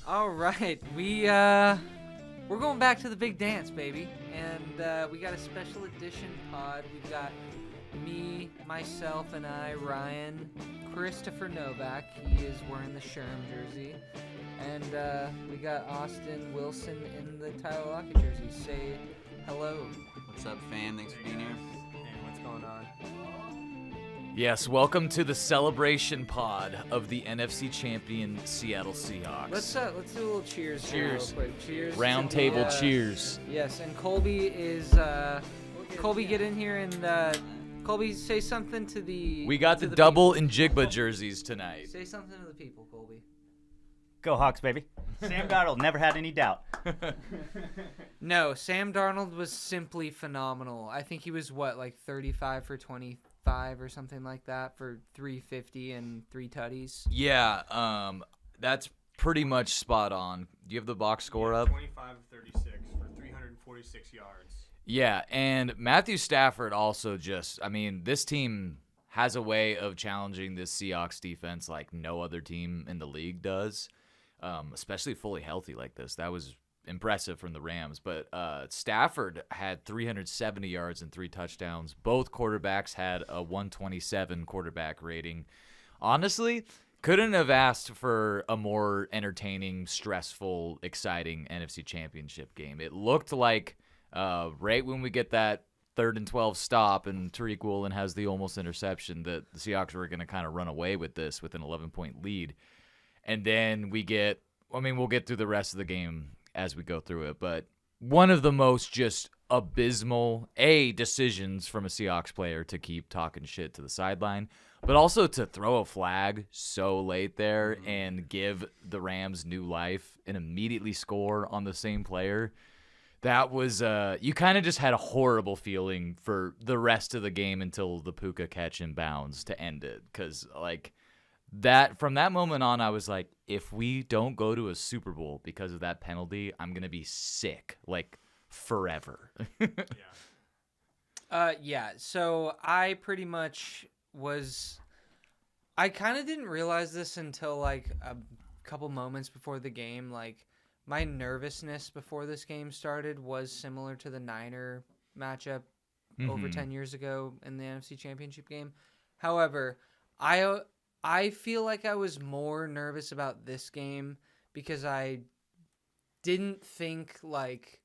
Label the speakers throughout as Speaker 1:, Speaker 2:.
Speaker 1: All right, we're going back to the big dance, baby, and we got a special edition pod. We've got me, myself, and I, Ryan, Christopher Novak. He is wearing the Sherm jersey, and we got Austin Wilson in the Tyler Lockett jersey. Say hello.
Speaker 2: What's up, fan? Thanks for being here.
Speaker 3: Hey, what's going on?
Speaker 4: Yes, welcome to the celebration pod of the NFC champion Seattle Seahawks.
Speaker 1: Let's do a little cheers. Here real
Speaker 4: Cheers.
Speaker 1: quick. Cheers.
Speaker 4: Round
Speaker 1: to
Speaker 4: table
Speaker 1: the,
Speaker 4: cheers.
Speaker 1: Yes, and Colby is Colby, get in here and Colby, say something to the.
Speaker 4: We got
Speaker 1: to
Speaker 4: the double
Speaker 1: people.
Speaker 4: and Jigba jerseys tonight.
Speaker 1: Say something to the people, Colby.
Speaker 3: Go Hawks, baby. Sam Darnold never had any doubt.
Speaker 1: No, Sam Darnold was simply phenomenal. I think he was like 35 for 25 or something like that for 350 and 3 tutties.
Speaker 4: Yeah, that's pretty much spot on. Do you have the box score up?
Speaker 5: 25 of 36 for 346 yards.
Speaker 4: Yeah, and Matthew Stafford also this team has a way of challenging this Seahawks defense like no other team in the league does, especially fully healthy like this. That was impressive from the Rams. But Stafford had 370 yards and 3 touchdowns. Both quarterbacks had a 127 quarterback rating. Honestly, couldn't have asked for a more entertaining, stressful, exciting NFC Championship game. It looked like right when we get that 3rd and 12 stop and Tariq Woolen has the almost interception that the Seahawks were going to kind of run away with this with an 11-point lead. And then we'll get through the rest of the game as we go through it. But one of the most just abysmal, decisions from a Seahawks player to keep talking shit to the sideline, but also to throw a flag so late there and give the Rams new life and immediately score on the same player. That was you kind of just had a horrible feeling for the rest of the game until the Puka catch and bounds to end it. Because from that moment on, I was like, if we don't go to a Super Bowl because of that penalty, I'm gonna be sick forever.
Speaker 1: Yeah. So I pretty much was. I kind of didn't realize this until like a couple moments before the game. Like, my nervousness before this game started was similar to the Niner matchup over 10 years ago in the NFC Championship game. However, I feel like I was more nervous about this game because I didn't think like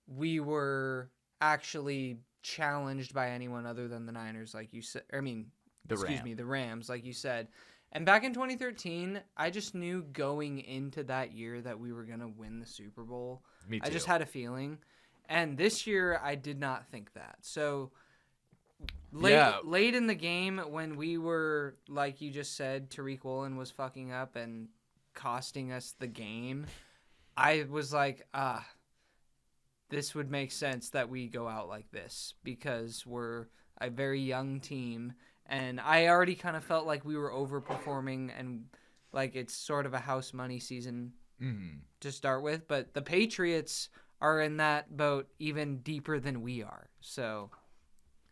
Speaker 1: we were actually challenged by anyone other than the Niners, like you said. The Rams, like you said. And back in 2013, I just knew going into that year that we were going to win the Super Bowl.
Speaker 4: Me too.
Speaker 1: I just had a feeling. And this year, I did not think that. So late in the game, when we were, like you just said, Tariq Woolen was fucking up and costing us the game, I was like, this would make sense that we go out like this because we're a very young team. And I already kind of felt like we were overperforming and like it's sort of a house money season to start with. But the Patriots are in that boat even deeper than we are. So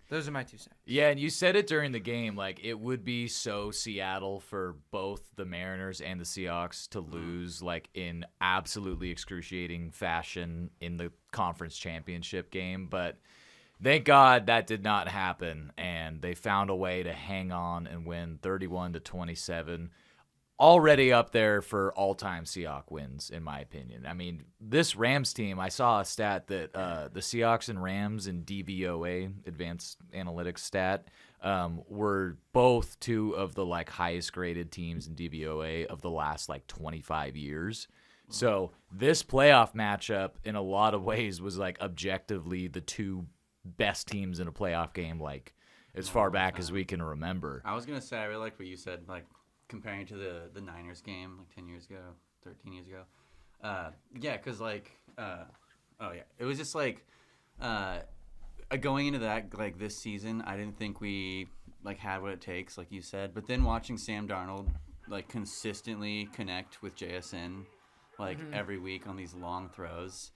Speaker 1: those are my 2 cents.
Speaker 4: Yeah, and you said it during the game, like it would be so Seattle for both the Mariners and the Seahawks to lose like in absolutely excruciating fashion in the conference championship game. But thank God that did not happen, and they found a way to hang on and win 31-27. Already up there for all-time Seahawks wins, in my opinion. I mean, this Rams team, I saw a stat that the Seahawks and Rams in DVOA, Advanced Analytics stat, were both 2 of the highest graded teams in DVOA of the last 25 years. So this playoff matchup, in a lot of ways, was objectively the 2 best teams in a playoff game as far back as we can remember.
Speaker 2: I was going to say, I really like what you said, comparing to the Niners game 10 years ago, 13 years ago. Yeah, because it was just going into that this season, I didn't think we had what it takes, like you said. But then watching Sam Darnold consistently connect with JSN every week on these long throws,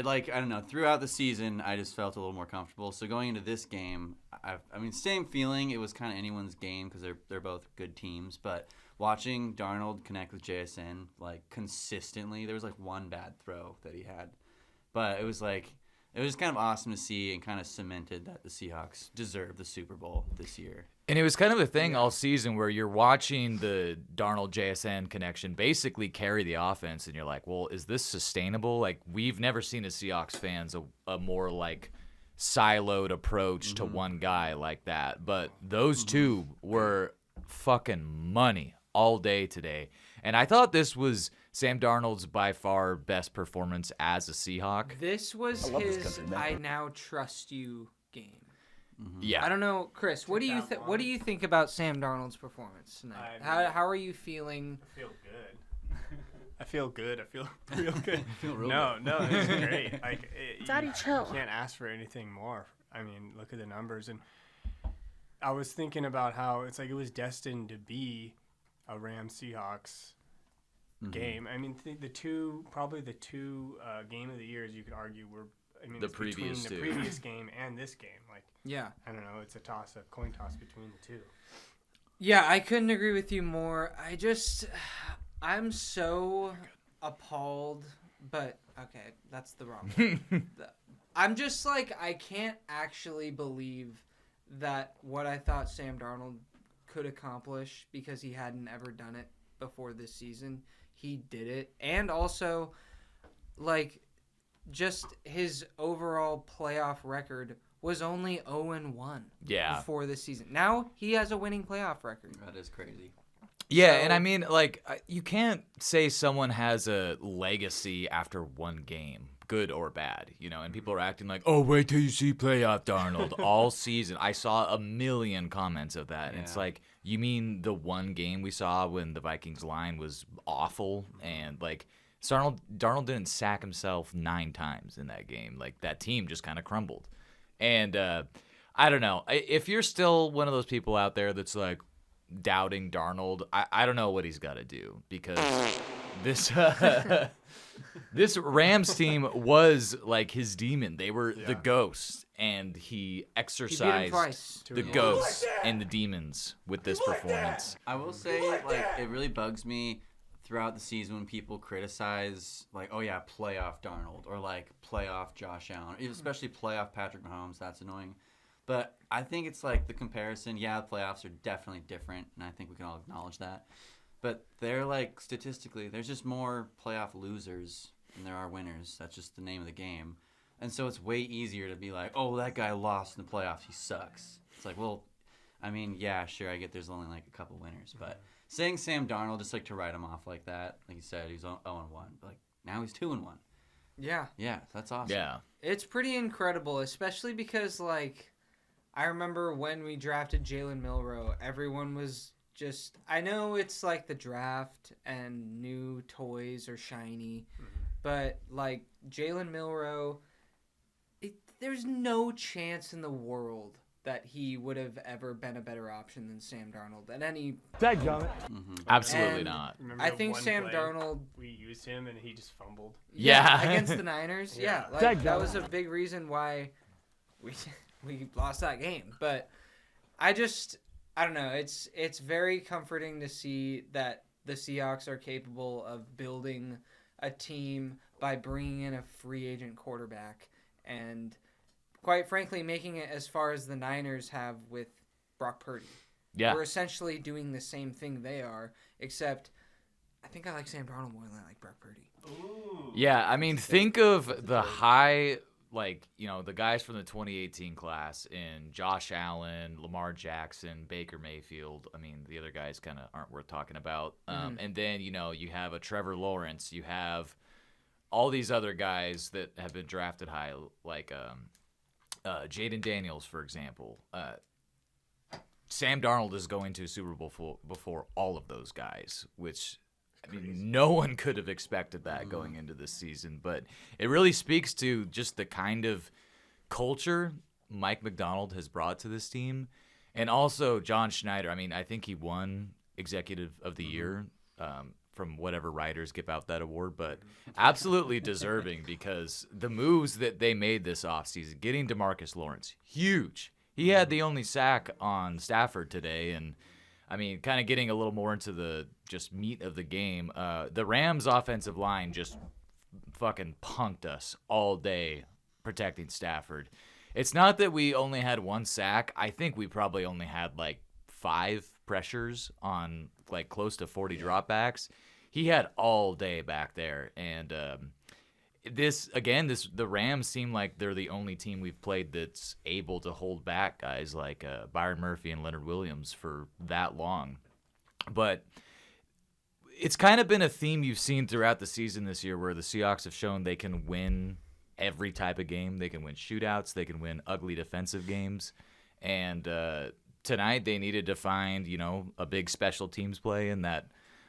Speaker 2: Like, I don't know, throughout the season, I just felt a little more comfortable. So going into this game, I mean, same feeling. It was kind of anyone's game because they're both good teams. But watching Darnold connect with JSN, like, consistently, there was, like, one bad throw that he had. But it was, like, it was kind of awesome to see and kind of cemented that the Seahawks deserve the Super Bowl this year.
Speaker 4: And it was kind of a thing all season where you're watching the Darnold JSN connection basically carry the offense, and you're like, well, is this sustainable? Like, we've never seen as Seahawks fans a more like siloed approach to one guy like that. But those two were fucking money all day today. And I thought this was Sam Darnold's by far best performance as a Seahawk.
Speaker 1: This was his I now trust you game.
Speaker 4: Yeah.
Speaker 1: I don't know, Chris. What do you think about Sam Darnold's performance tonight? How are you feeling?
Speaker 5: I feel good. I feel good. I feel real good.
Speaker 2: No,
Speaker 5: it's great. Like,
Speaker 6: Daddy, chill.
Speaker 5: You can't ask for anything more. I mean, look at the numbers. And I was thinking about how it's like it was destined to be a Rams-Seahawks game. I mean, the two game of the years you could argue were. I mean,
Speaker 4: The
Speaker 5: it's
Speaker 4: previous
Speaker 5: between the
Speaker 4: two.
Speaker 5: previous game and this game. Like,
Speaker 1: Yeah.
Speaker 5: I don't know. It's a coin toss between the two.
Speaker 1: Yeah, I couldn't agree with you more. I'm so appalled, but okay, that's the wrong word. I'm just like, I can't actually believe that what I thought Sam Darnold could accomplish because he hadn't ever done it before this season. He did it. And also, like, just his overall playoff record was only 0-1 before this season. Now he has a winning playoff record.
Speaker 2: That is crazy.
Speaker 4: Yeah,
Speaker 1: So-
Speaker 4: and I mean, like, you can't say someone has a legacy after one game, good or bad, you know, and people are acting like, oh, wait till you see playoff Darnold all season. I saw a million comments of that. And it's
Speaker 2: Yeah.
Speaker 4: like, you mean the one game we saw when the Vikings line was awful and, like, Darnold didn't sack himself 9 times in that game. Like, that team just kind of crumbled. And I don't know. If you're still one of those people out there that's like doubting Darnold, I don't know what he's got to do because this this Rams team was like his demon. They were the ghost, and he
Speaker 1: He beat him
Speaker 4: exercised
Speaker 1: twice.
Speaker 4: the ghosts and the demons with this performance.
Speaker 2: I will say, like, it really bugs me throughout the season when people criticize, like, oh yeah, playoff Darnold, or like playoff Josh Allen, especially playoff Patrick Mahomes. That's annoying. But I think it's like the comparison. Yeah, the playoffs are definitely different, and I think we can all acknowledge that. But they're like, statistically, there's just more playoff losers than there are winners. That's just the name of the game. And so it's way easier to be like, oh, that guy lost in the playoffs. He sucks. It's like, well, I mean, yeah, sure, I get there's only like a couple winners, but saying Sam Darnold just like to write him off like that, like you said, he's 0-1, but like now he's 2-1.
Speaker 1: Yeah.
Speaker 2: Yeah, that's awesome.
Speaker 4: Yeah.
Speaker 1: It's pretty incredible, especially because, like, I remember when we drafted Jalen Milroe, everyone was just, I know it's like the draft and new toys are shiny, but like Jalen Milroe, there's no chance in the world that he would have ever been a better option than Sam Darnold at any.
Speaker 4: Absolutely
Speaker 1: And
Speaker 4: not.
Speaker 5: Remember
Speaker 1: I
Speaker 5: that
Speaker 1: think
Speaker 5: one
Speaker 1: Sam
Speaker 5: play
Speaker 1: Darnold.
Speaker 5: we used him and he just fumbled.
Speaker 4: Yeah.
Speaker 1: Against the Niners. Yeah, like that was a big reason why we lost that game. But I don't know. It's very comforting to see that the Seahawks are capable of building a team by bringing in a free agent quarterback and, quite frankly, making it as far as the Niners have with Brock Purdy.
Speaker 4: Yeah.
Speaker 1: We're essentially doing the same thing they are, except I think I like Sam Darnold more than I like Brock Purdy.
Speaker 4: Yeah, I mean, think of the high, like, you know, the guys from the 2018 class in Josh Allen, Lamar Jackson, Baker Mayfield. I mean, the other guys kind of aren't worth talking about. And then, you know, you have a Trevor Lawrence. You have all these other guys that have been drafted high, like Jaden Daniels, for example. Sam Darnold is going to a Super Bowl before all of those guys, which, I mean, no one could have expected that going into this season. But it really speaks to just the kind of culture Mike McDonald has brought to this team. And also John Schneider. I mean, I think he won Executive of the Year from whatever writers give out that award, but absolutely deserving because the moves that they made this offseason, getting DeMarcus Lawrence, huge. He had the only sack on Stafford today, and I mean, kind of getting a little more into the just meat of the game. The Rams' offensive line just fucking punked us all day protecting Stafford. It's not that we only had one sack. I think we probably only had like 5 pressures on like close to 40 dropbacks. He had all day back there, and the Rams seem like they're the only team we've played that's able to hold back guys like Byron Murphy and Leonard Williams for that long. But it's kind of been a theme you've seen throughout the season this year where the Seahawks have shown they can win every type of game. They can win shootouts. They can win ugly defensive games. And tonight they needed to find, a big special teams play in that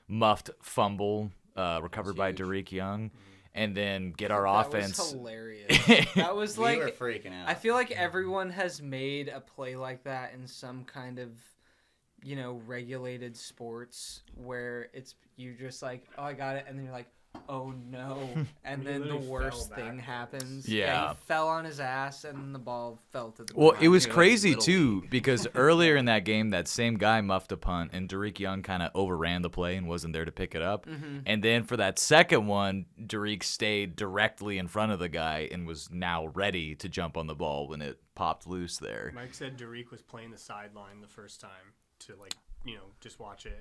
Speaker 4: muffed fumble recovered by Derek Young. And then get our offense.
Speaker 1: That was hilarious. That was like,
Speaker 2: we were freaking out.
Speaker 1: I feel like everyone has made a play like that in some kind of, regulated sports where it's you just like, oh, I got it, and then you're like, oh no, and then the worst thing happens.
Speaker 4: Yeah,
Speaker 1: he fell on his ass, and the ball fell to the
Speaker 4: ground.
Speaker 1: ground.
Speaker 4: It was crazy too because earlier in that game, that same guy muffed a punt, and Derek Young kind of overran the play and wasn't there to pick it up. And then for that second one, Derek stayed directly in front of the guy and was now ready to jump on the ball when it popped loose there.
Speaker 5: Mike said Derek was playing the sideline the first time to just watch it,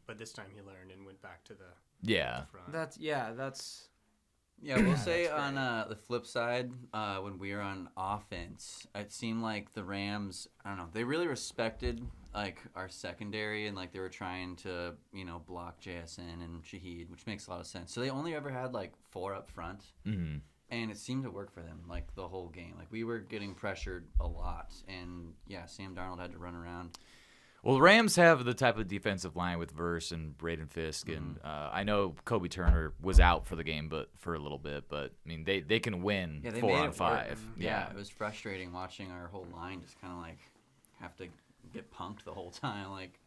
Speaker 5: but this time he learned and went back to the.
Speaker 4: Yeah.
Speaker 1: That's.
Speaker 2: Yeah, we'll say on the flip side, when we were on offense, it seemed like the Rams, I don't know, they really respected like our secondary and like they were trying to, block JSN and Shaheed, which makes a lot of sense. So they only ever had like 4 up front, and it seemed to work for them like the whole game. Like we were getting pressured a lot, and yeah, Sam Darnold had to run around.
Speaker 4: Well, the Rams have the type of defensive line with Verse and Braden Fisk, and I know Kobe Turner was out for the game, but for a little bit. But I mean, they can win 4 on 5.
Speaker 2: Yeah, it was frustrating watching our whole line just kind of like have to get punked the whole time. Like,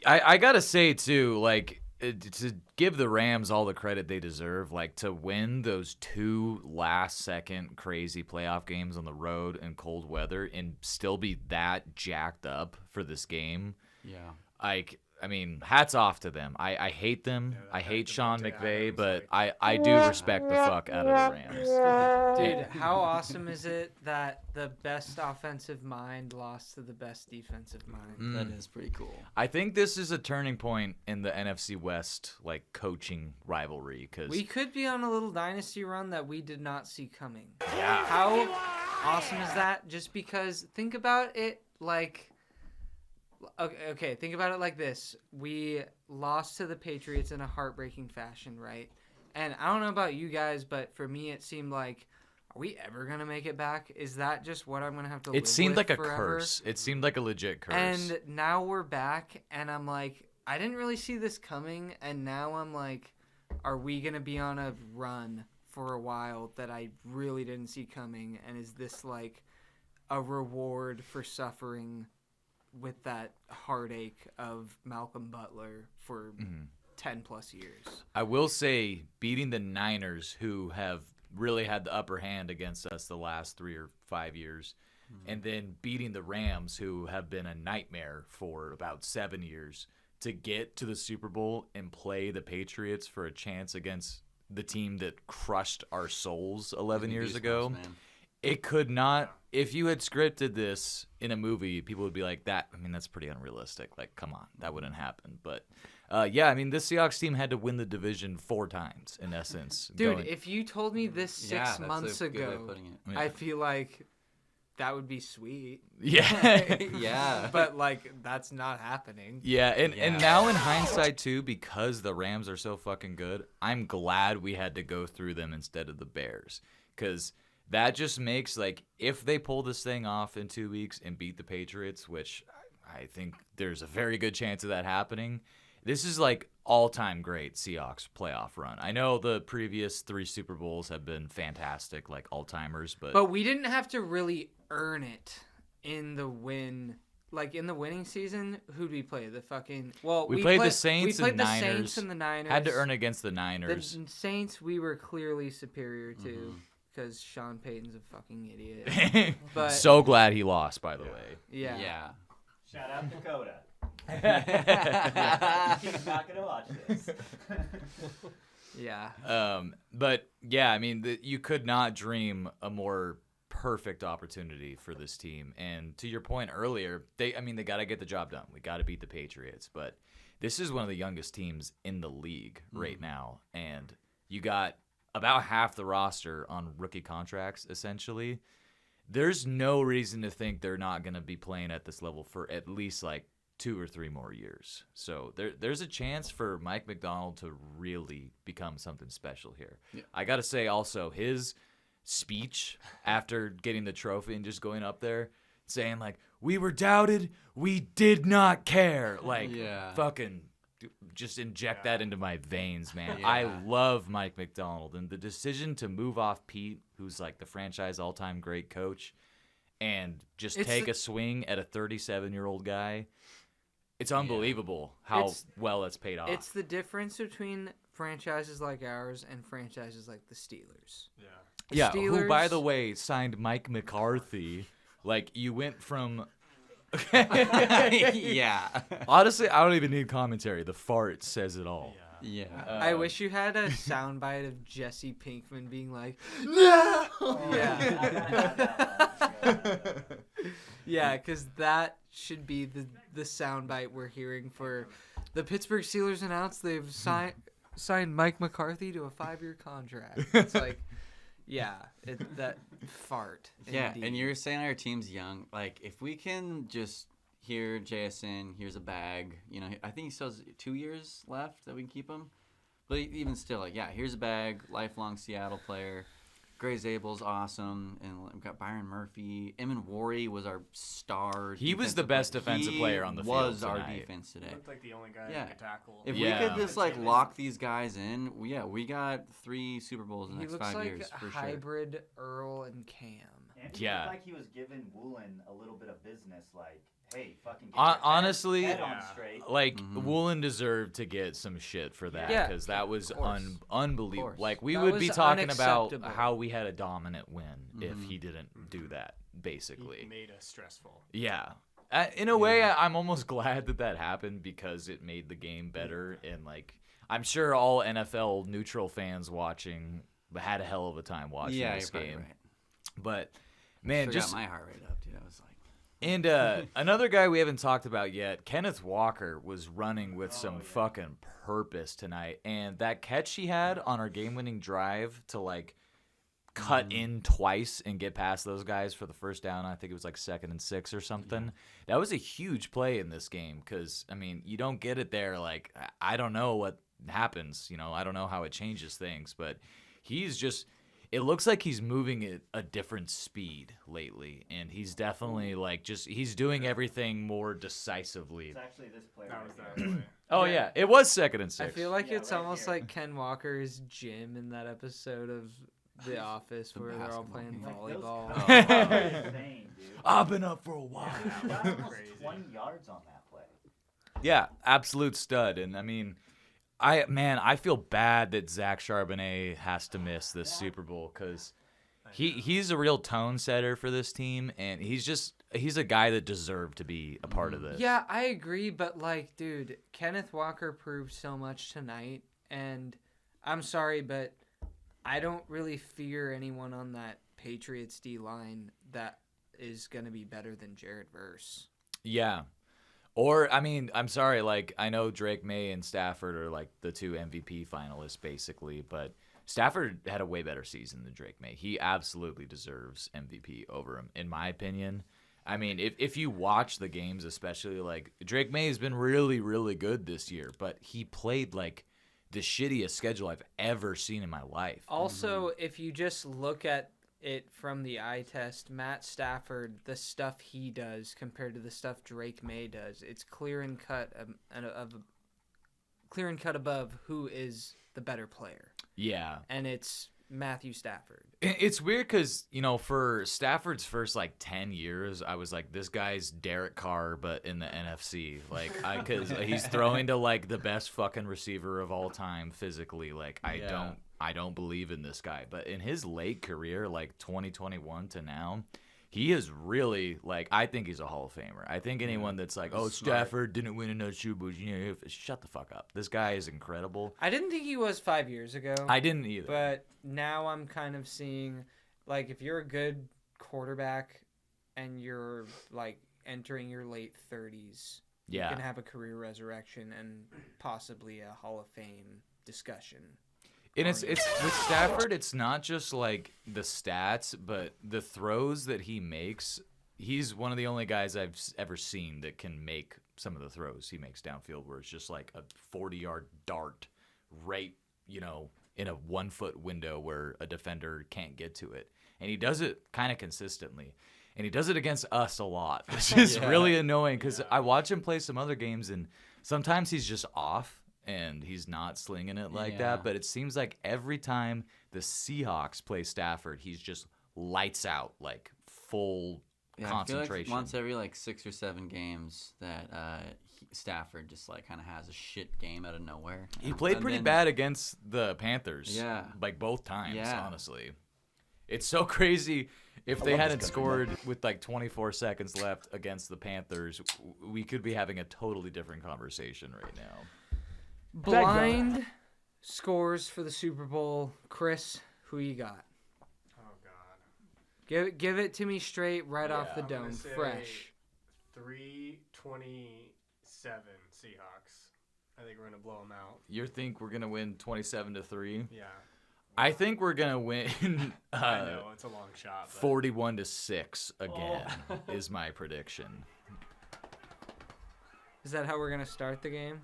Speaker 4: I gotta say too, like to give the Rams all the credit they deserve, like to win those 2 last-second crazy playoff games on the road in cold weather and still be that jacked up for this game.
Speaker 2: Yeah.
Speaker 4: Like, I mean, hats off to them. I hate them. I hate Sean McVay, but I do respect the fuck out of the Rams.
Speaker 1: Dude, how awesome is it that the best offensive mind lost to the best defensive mind?
Speaker 2: That is pretty cool.
Speaker 4: I think this is a turning point in the NFC West, like, coaching rivalry. Cause
Speaker 1: we could be on a little dynasty run that we did not see coming.
Speaker 4: Yeah.
Speaker 1: How awesome is that? Just because, think about it like... Okay, think about it like this. We lost to the Patriots in a heartbreaking fashion, right? And I don't know about you guys, but for me it seemed like, are we ever going to make it back? Is that just what I'm going to have to live with?
Speaker 4: It seemed like a
Speaker 1: forever?
Speaker 4: curse. It seemed like a legit curse.
Speaker 1: And now we're back, and I'm like, I didn't really see this coming, and now I'm like, are we going to be on a run for a while that I really didn't see coming? And is this like a reward for suffering with that heartache of Malcolm Butler for 10 plus years?
Speaker 4: I will say beating the Niners, who have really had the upper hand against us the last 3 or 5 years, and then beating the Rams, who have been a nightmare for about 7 years, to get to the Super Bowl and play the Patriots for a chance against the team that crushed our souls 11 years ago.
Speaker 2: Man.
Speaker 4: It could not. If you had scripted this in a movie, people would be like, that's pretty unrealistic. Like, come on, that wouldn't happen. But, this Seahawks team had to win the division 4 times, in essence.
Speaker 1: Dude, if you told me this 6 months
Speaker 2: a good way
Speaker 1: ago,
Speaker 2: of putting it.
Speaker 1: I feel like that would be sweet.
Speaker 4: Yeah.
Speaker 2: Yeah.
Speaker 1: But, like, that's not happening.
Speaker 4: Yeah, and now in hindsight, too, because the Rams are so fucking good, I'm glad we had to go through them instead of the Bears. Because that just makes, like, if they pull this thing off in 2 weeks and beat the Patriots, which I think there's a very good chance of that happening, this is, like, all-time great Seahawks playoff run. I know the previous 3 Super Bowls have been fantastic, like all-timers, but
Speaker 1: we didn't have to really earn it in the win like in the winning season, who'd we play? The fucking well,
Speaker 4: We played the Saints
Speaker 1: We played
Speaker 4: and
Speaker 1: the
Speaker 4: Niners.
Speaker 1: Saints and the Niners.
Speaker 4: Had to earn against the Niners.
Speaker 1: The Saints we were clearly superior to because Sean Payton's a fucking idiot. But
Speaker 4: So glad he lost, by the way.
Speaker 1: yeah.
Speaker 2: Yeah.
Speaker 3: Shout out Dakota. He's not gonna watch this.
Speaker 1: Yeah.
Speaker 4: But yeah, I mean, you could not dream a more perfect opportunity for this team. And to your point earlier, they got to get the job done. We got to beat the Patriots. But this is one of the youngest teams in the league right now, and you got about half the roster on rookie contracts, essentially. There's no reason to think they're not going to be playing at this level for at least like 2 or 3 more years. So there's a chance for Mike Macdonald to really become something special here. Yeah. I got to say also, his speech after getting the trophy and just going up there saying like, we were doubted, we did not care. Like, fucking just inject that into my veins, man.
Speaker 2: Yeah.
Speaker 4: I love Mike Macdonald, and the decision to move off Pete, who's like the franchise all-time great coach, and just take a swing at a 37-year-old guy. It's unbelievable how well it's paid off.
Speaker 1: It's the difference between franchises like ours and franchises like the Steelers.
Speaker 4: Yeah,
Speaker 1: Steelers,
Speaker 4: who, by the way, signed Mike McCarthy. Like, you went from...
Speaker 2: Yeah.
Speaker 4: Honestly, I don't even need commentary. The fart says it all.
Speaker 2: Yeah.
Speaker 1: I wish you had a soundbite of Jesse Pinkman being like, no! Yeah. Yeah, because that should be the soundbite we're hearing for the Pittsburgh Steelers announced they've signed Mike McCarthy to a 5-year contract. It's like, yeah, that fart.
Speaker 2: Yeah,
Speaker 1: indeed.
Speaker 2: and you're saying our team's young. Like, if we can just hear JSN, here's a bag. You know, I think he still has 2 years left that we can keep him. But even still, like, yeah, here's a bag. Lifelong Seattle player. Gray Zabel's awesome, and we've got Byron Murphy. Eamon Worry was our star.
Speaker 4: He was the best defensive player on the field
Speaker 2: was our
Speaker 4: tonight.
Speaker 2: defense today.
Speaker 5: He looked like the only guy that could tackle.
Speaker 2: If we could just like lock these guys in, we got 3 Super Bowls in the next 5 years for
Speaker 1: He looks
Speaker 2: sure.
Speaker 1: like a hybrid Earl and Cam.
Speaker 3: And he looked like he was giving Woolen a little bit of business, like, hey, fucking get
Speaker 4: honestly,
Speaker 3: head on straight.
Speaker 4: like, Woolen deserved to get some shit for that, because that was unbelievable. Like, we would be talking about how we had a dominant win if he didn't do that, basically.
Speaker 5: He made us stressful.
Speaker 4: Yeah. In a way, I'm almost glad that happened, because it made the game better, and, like, I'm sure all NFL neutral fans watching had a hell of a time watching this game.
Speaker 2: Right.
Speaker 4: But, man,
Speaker 2: Still
Speaker 4: just
Speaker 2: got my heart rate up, dude. I was like...
Speaker 4: And another guy we haven't talked about yet, Kenneth Walker, was running with some fucking purpose tonight. And that catch he had on our game-winning drive to, like, cut in twice and get past those guys for the first down, I think it was like 2nd and 6 or something. That was a huge play in this game because, I mean, you don't get it there. Like, I don't know what happens. You know, I don't know how it changes things. But he's just... It looks like he's moving at a different speed lately, and he's definitely like he's doing everything more decisively.
Speaker 3: It's actually this player.
Speaker 5: That was
Speaker 3: right
Speaker 5: that
Speaker 3: here.
Speaker 5: play.
Speaker 4: Oh yeah, it was 2nd and 6.
Speaker 1: I feel like it's
Speaker 3: right
Speaker 1: almost
Speaker 3: here.
Speaker 1: like Ken Walker's gym in that episode of The Office where they're all playing volleyball.
Speaker 3: Those are insane, dude.
Speaker 4: I've been up for a while.
Speaker 3: He got almost 20 yards on that play.
Speaker 4: Yeah, absolute stud, and I mean, I feel bad that Zach Charbonnet has to miss this Super Bowl because he's a real tone setter for this team, and he's a guy that deserved to be a part of this.
Speaker 1: Yeah, I agree, but like, dude, Kenneth Walker proved so much tonight, and I'm sorry, but I don't really fear anyone on that Patriots D-line that is going to be better than Jared Verse.
Speaker 4: Yeah. Or, I mean, I'm sorry, like, I know Drake May and Stafford are, like, the 2 MVP finalists, basically, but Stafford had a way better season than Drake May. He absolutely deserves MVP over him, in my opinion. I mean, if you watch the games, especially, like, Drake May has been really, really good this year, but he played, like, the shittiest schedule I've ever seen in my life.
Speaker 1: Also, if you just look at it from the eye test, Matt Stafford, the stuff he does compared to the stuff Drake May does, it's clear and cut above who is the better player.
Speaker 4: Yeah.
Speaker 1: And it's Matthew Stafford.
Speaker 4: It's weird because, for Stafford's first, 10 years, I was like, this guy's Derek Carr, but in the NFC. Because he's throwing to, the best fucking receiver of all time physically. I don't believe in this guy. But in his late career, 2021 to now, he is really, I think he's a Hall of Famer. I think anyone that's Stafford didn't win another Super Bowl, shut the fuck up. This guy is incredible.
Speaker 1: I didn't think he was 5 years ago.
Speaker 4: I didn't either.
Speaker 1: But now I'm kind of seeing, if you're a good quarterback and you're, entering your late 30s, you can have a career resurrection and possibly a Hall of Fame discussion.
Speaker 4: And it's with Stafford, it's not just the stats, but the throws that he makes. He's one of the only guys I've ever seen that can make some of the throws he makes downfield, where it's just a 40-yard dart right, in a 1-foot window where a defender can't get to it. And he does it kind of consistently. And he does it against us a lot, which is really annoying because I watch him play some other games, and sometimes he's just off. And he's not slinging it like that. But it seems like every time the Seahawks play Stafford, he's just lights out, full concentration.
Speaker 2: I feel once every 6 or 7 games that Stafford just kind of has a shit game out of nowhere.
Speaker 4: He played pretty bad against the Panthers.
Speaker 2: Yeah.
Speaker 4: Both times, honestly. It's so crazy. If they hadn't scored with 24 seconds left against the Panthers, we could be having a totally different conversation right now.
Speaker 1: Blind scores for the Super Bowl. Chris, who you got?
Speaker 5: Oh God.
Speaker 1: Give it to me straight right off the dome, fresh.
Speaker 5: 327 Seahawks. I think we're gonna blow them out.
Speaker 4: You think we're gonna win 27-3?
Speaker 5: Yeah.
Speaker 4: I think we're gonna win.
Speaker 5: I know it's a long shot.
Speaker 4: 41-6 again is my prediction.
Speaker 1: Is that how we're gonna start the game?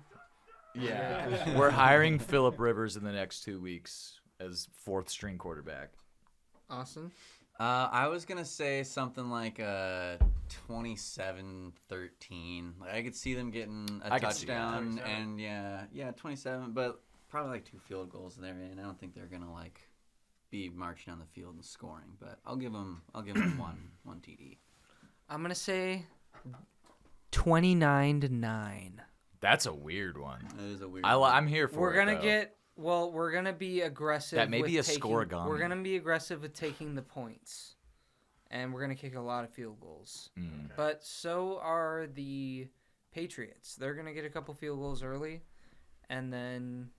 Speaker 4: Yeah. We're hiring Phillip Rivers in the next 2 weeks as 4th string quarterback.
Speaker 1: Awesome.
Speaker 2: I was going to say something like 27-13. I could see them getting a touchdown and 27, but probably 2 field goals there, and I don't think they're going to be marching down the field and scoring, but I'll give them one TD.
Speaker 1: I'm going to say 29-9.
Speaker 4: That's a weird one.
Speaker 2: That is a weird
Speaker 4: I'm here for
Speaker 1: we're
Speaker 4: it.
Speaker 1: We're gonna be aggressive.
Speaker 4: That may be a
Speaker 1: taking,
Speaker 4: scoregami.
Speaker 1: We're gonna be aggressive with taking the points, and we're gonna kick a lot of field goals.
Speaker 4: Mm.
Speaker 1: But so are the Patriots. They're gonna get a couple field goals early, and then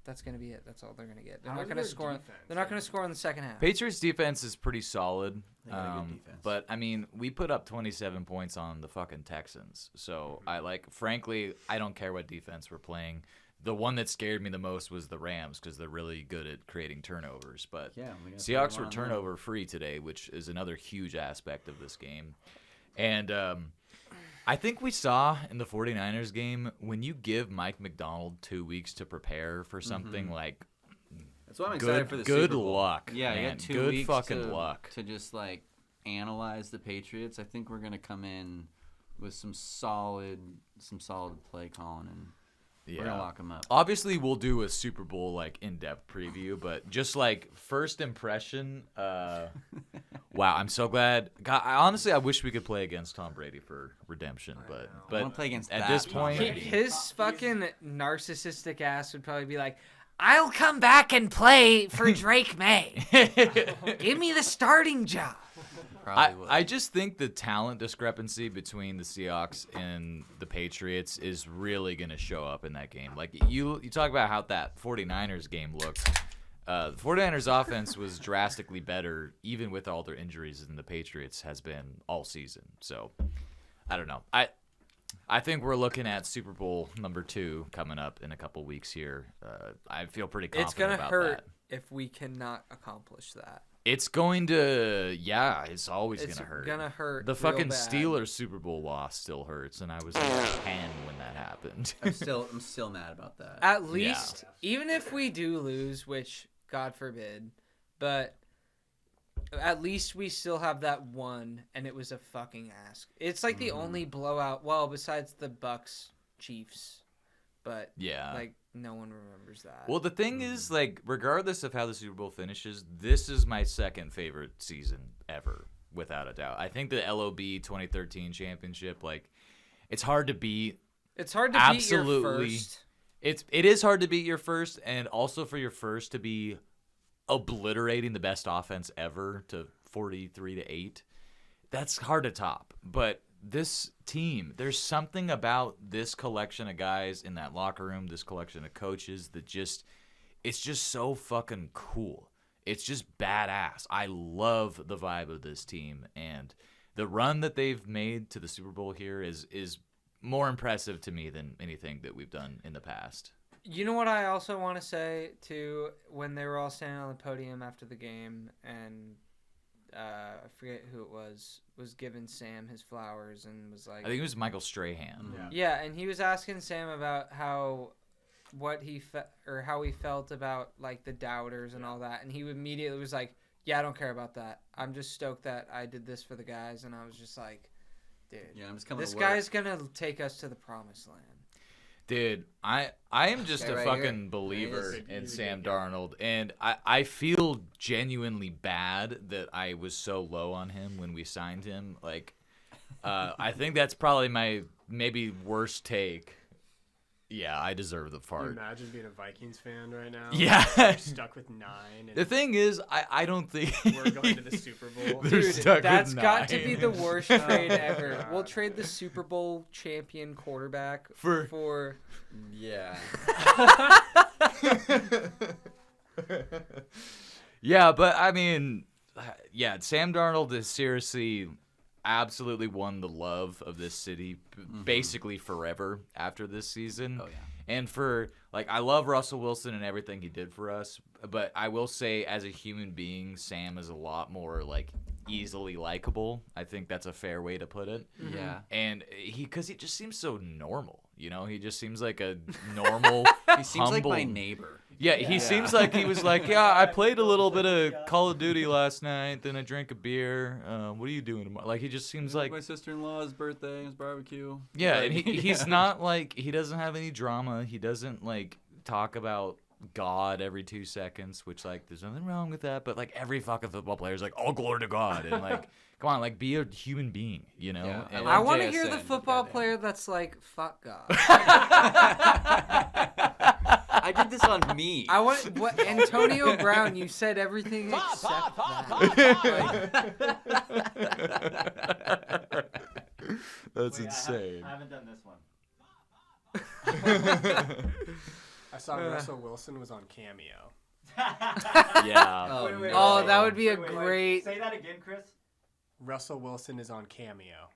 Speaker 1: that's gonna be it. That's all they're gonna get. They're not gonna score. They're not gonna score in the second half.
Speaker 4: Patriots defense is pretty solid.
Speaker 2: They got a good defense.
Speaker 4: But I mean, we put up 27 points on the fucking Texans. So frankly, I don't care what defense we're playing. The one that scared me the most was the Rams because they're really good at creating turnovers. But Seahawks were turnover free today, which is another huge aspect of this game. And I think we saw in the 49ers game, when you give Mike McDonald 2 weeks to prepare for something
Speaker 2: that's why I'm excited for the
Speaker 4: good
Speaker 2: Super Bowl.
Speaker 4: luck.
Speaker 2: Yeah,
Speaker 4: man.
Speaker 2: you got 2
Speaker 4: good
Speaker 2: weeks
Speaker 4: fucking luck
Speaker 2: to just analyze the Patriots. I think we're gonna come in with some solid play calling, and we're gonna lock them up.
Speaker 4: Obviously, we'll do a Super Bowl in-depth preview, but just first impression. Wow, I'm so glad. God, honestly, I wish we could play against Tom Brady for redemption, but
Speaker 2: I wanna play against
Speaker 4: at
Speaker 2: that
Speaker 4: this
Speaker 2: Tom
Speaker 4: point,
Speaker 2: Brady.
Speaker 1: His fucking narcissistic ass would probably be like, I'll come back and play for Drake May. Give me the starting job.
Speaker 4: I just think the talent discrepancy between the Seahawks and the Patriots is really going to show up in that game. You talk about how that 49ers game looked. The 49ers offense was drastically better, even with all their injuries, than the Patriots has been all season. So, I don't know. I think we're looking at Super Bowl number 2 coming up in a couple weeks here. I feel pretty confident about that.
Speaker 1: It's going to hurt if we cannot accomplish that.
Speaker 4: It's going to, it's always going to hurt.
Speaker 1: It's going to hurt.
Speaker 4: The fucking
Speaker 1: bad.
Speaker 4: Steelers Super Bowl loss still hurts, and I was 10 when that happened.
Speaker 2: I'm still mad about that.
Speaker 1: At least, even if we do lose, which God forbid, but at least we still have that one, and it was a fucking ass. It's the only blowout, well, besides the Bucks Chiefs, but no one remembers that.
Speaker 4: Well, the thing is, like, regardless of how the Super Bowl finishes, this is my second favorite season ever, without a doubt. I think the LOB 2013 championship, like, it's hard to beat.
Speaker 1: It's hard to
Speaker 4: Absolutely.
Speaker 1: beat your first.
Speaker 4: It is hard to beat your first, and also for your first to be obliterating the best offense ever to 43-8. That's hard to top. But this team, there's something about this collection of guys in that locker room, this collection of coaches that it's just so fucking cool. It's just badass. I love the vibe of this team, and the run that they've made to the Super Bowl here is more impressive to me than anything that we've done in the past.
Speaker 1: You know what I also want to say, too, when they were all standing on the podium after the game, and I forget who it was giving Sam his flowers and was like...
Speaker 4: I think it was Michael Strahan.
Speaker 1: Yeah, and he was asking Sam about how he felt about, like, the doubters and all that, and he immediately was like, yeah, I don't care about that. I'm just stoked that I did this for the guys, and I was just like... Dude,
Speaker 2: Yeah, I'm just coming
Speaker 1: this
Speaker 2: to work.
Speaker 1: guy's gonna take us to the promised land.
Speaker 4: Dude, I am just
Speaker 2: Okay,
Speaker 4: a
Speaker 2: right
Speaker 4: fucking
Speaker 2: here.
Speaker 4: believer
Speaker 2: There he
Speaker 4: in
Speaker 5: is.
Speaker 4: Sam Darnold, and I feel genuinely bad that I was so low on him when we signed him. Like, I think that's probably my maybe worst take. Yeah, I deserve the
Speaker 5: Can you
Speaker 4: fart.
Speaker 5: imagine being a Vikings fan right now?
Speaker 4: Yeah.
Speaker 5: You're stuck with 9. And
Speaker 4: The thing is, I don't think
Speaker 5: we're going to the Super Bowl.
Speaker 4: They're
Speaker 1: Dude,
Speaker 4: stuck with
Speaker 1: that's got to
Speaker 4: 9.
Speaker 1: be the worst trade ever.
Speaker 5: God.
Speaker 1: We'll trade the Super Bowl champion quarterback
Speaker 4: For-
Speaker 2: Yeah.
Speaker 4: Yeah, but I mean, yeah, Sam Darnold is seriously absolutely won the love of this city basically forever after this season.
Speaker 2: Oh, yeah.
Speaker 4: And for, like, I love Russell Wilson and everything he did for us, but I will say as a human being, Sam is a lot more, like, easily likable. I think that's a fair way to put it.
Speaker 2: Yeah.
Speaker 4: And because he just seems so normal, you know? He just seems like a normal,
Speaker 2: He seems like my
Speaker 4: humble-
Speaker 2: neighbor.
Speaker 4: Yeah, he seems like he was like, yeah, I played a little bit of Call of Duty last night, then I drank a beer. What are you doing tomorrow? Like, he just seems like,
Speaker 2: my sister-in-law's birthday, his barbecue.
Speaker 4: yeah, and he's not like, he doesn't have any drama. He doesn't, like, talk about God every 2 seconds, which, like, there's nothing wrong with that, but, like, every fucking football player is like, oh, glory to God, and, like, come on, like, be a human being, you know?
Speaker 2: Yeah,
Speaker 4: And-
Speaker 2: like
Speaker 1: I want to hear the
Speaker 2: JSN,
Speaker 1: football
Speaker 2: goddamn.
Speaker 1: player that's like, fuck God.
Speaker 2: I did this on me.
Speaker 1: I want what Antonio Brown. You said everything except that.
Speaker 4: That's
Speaker 3: Wait,
Speaker 4: insane.
Speaker 3: I haven't done this one.
Speaker 5: I saw Russell Wilson was on Cameo.
Speaker 4: Yeah.
Speaker 2: Oh,
Speaker 3: Wait, wait,
Speaker 1: Oh,
Speaker 3: wait,
Speaker 1: that
Speaker 3: wait,
Speaker 1: would be a
Speaker 3: wait.
Speaker 1: great.
Speaker 3: Say that again, Chris.
Speaker 5: Russell Wilson is on Cameo.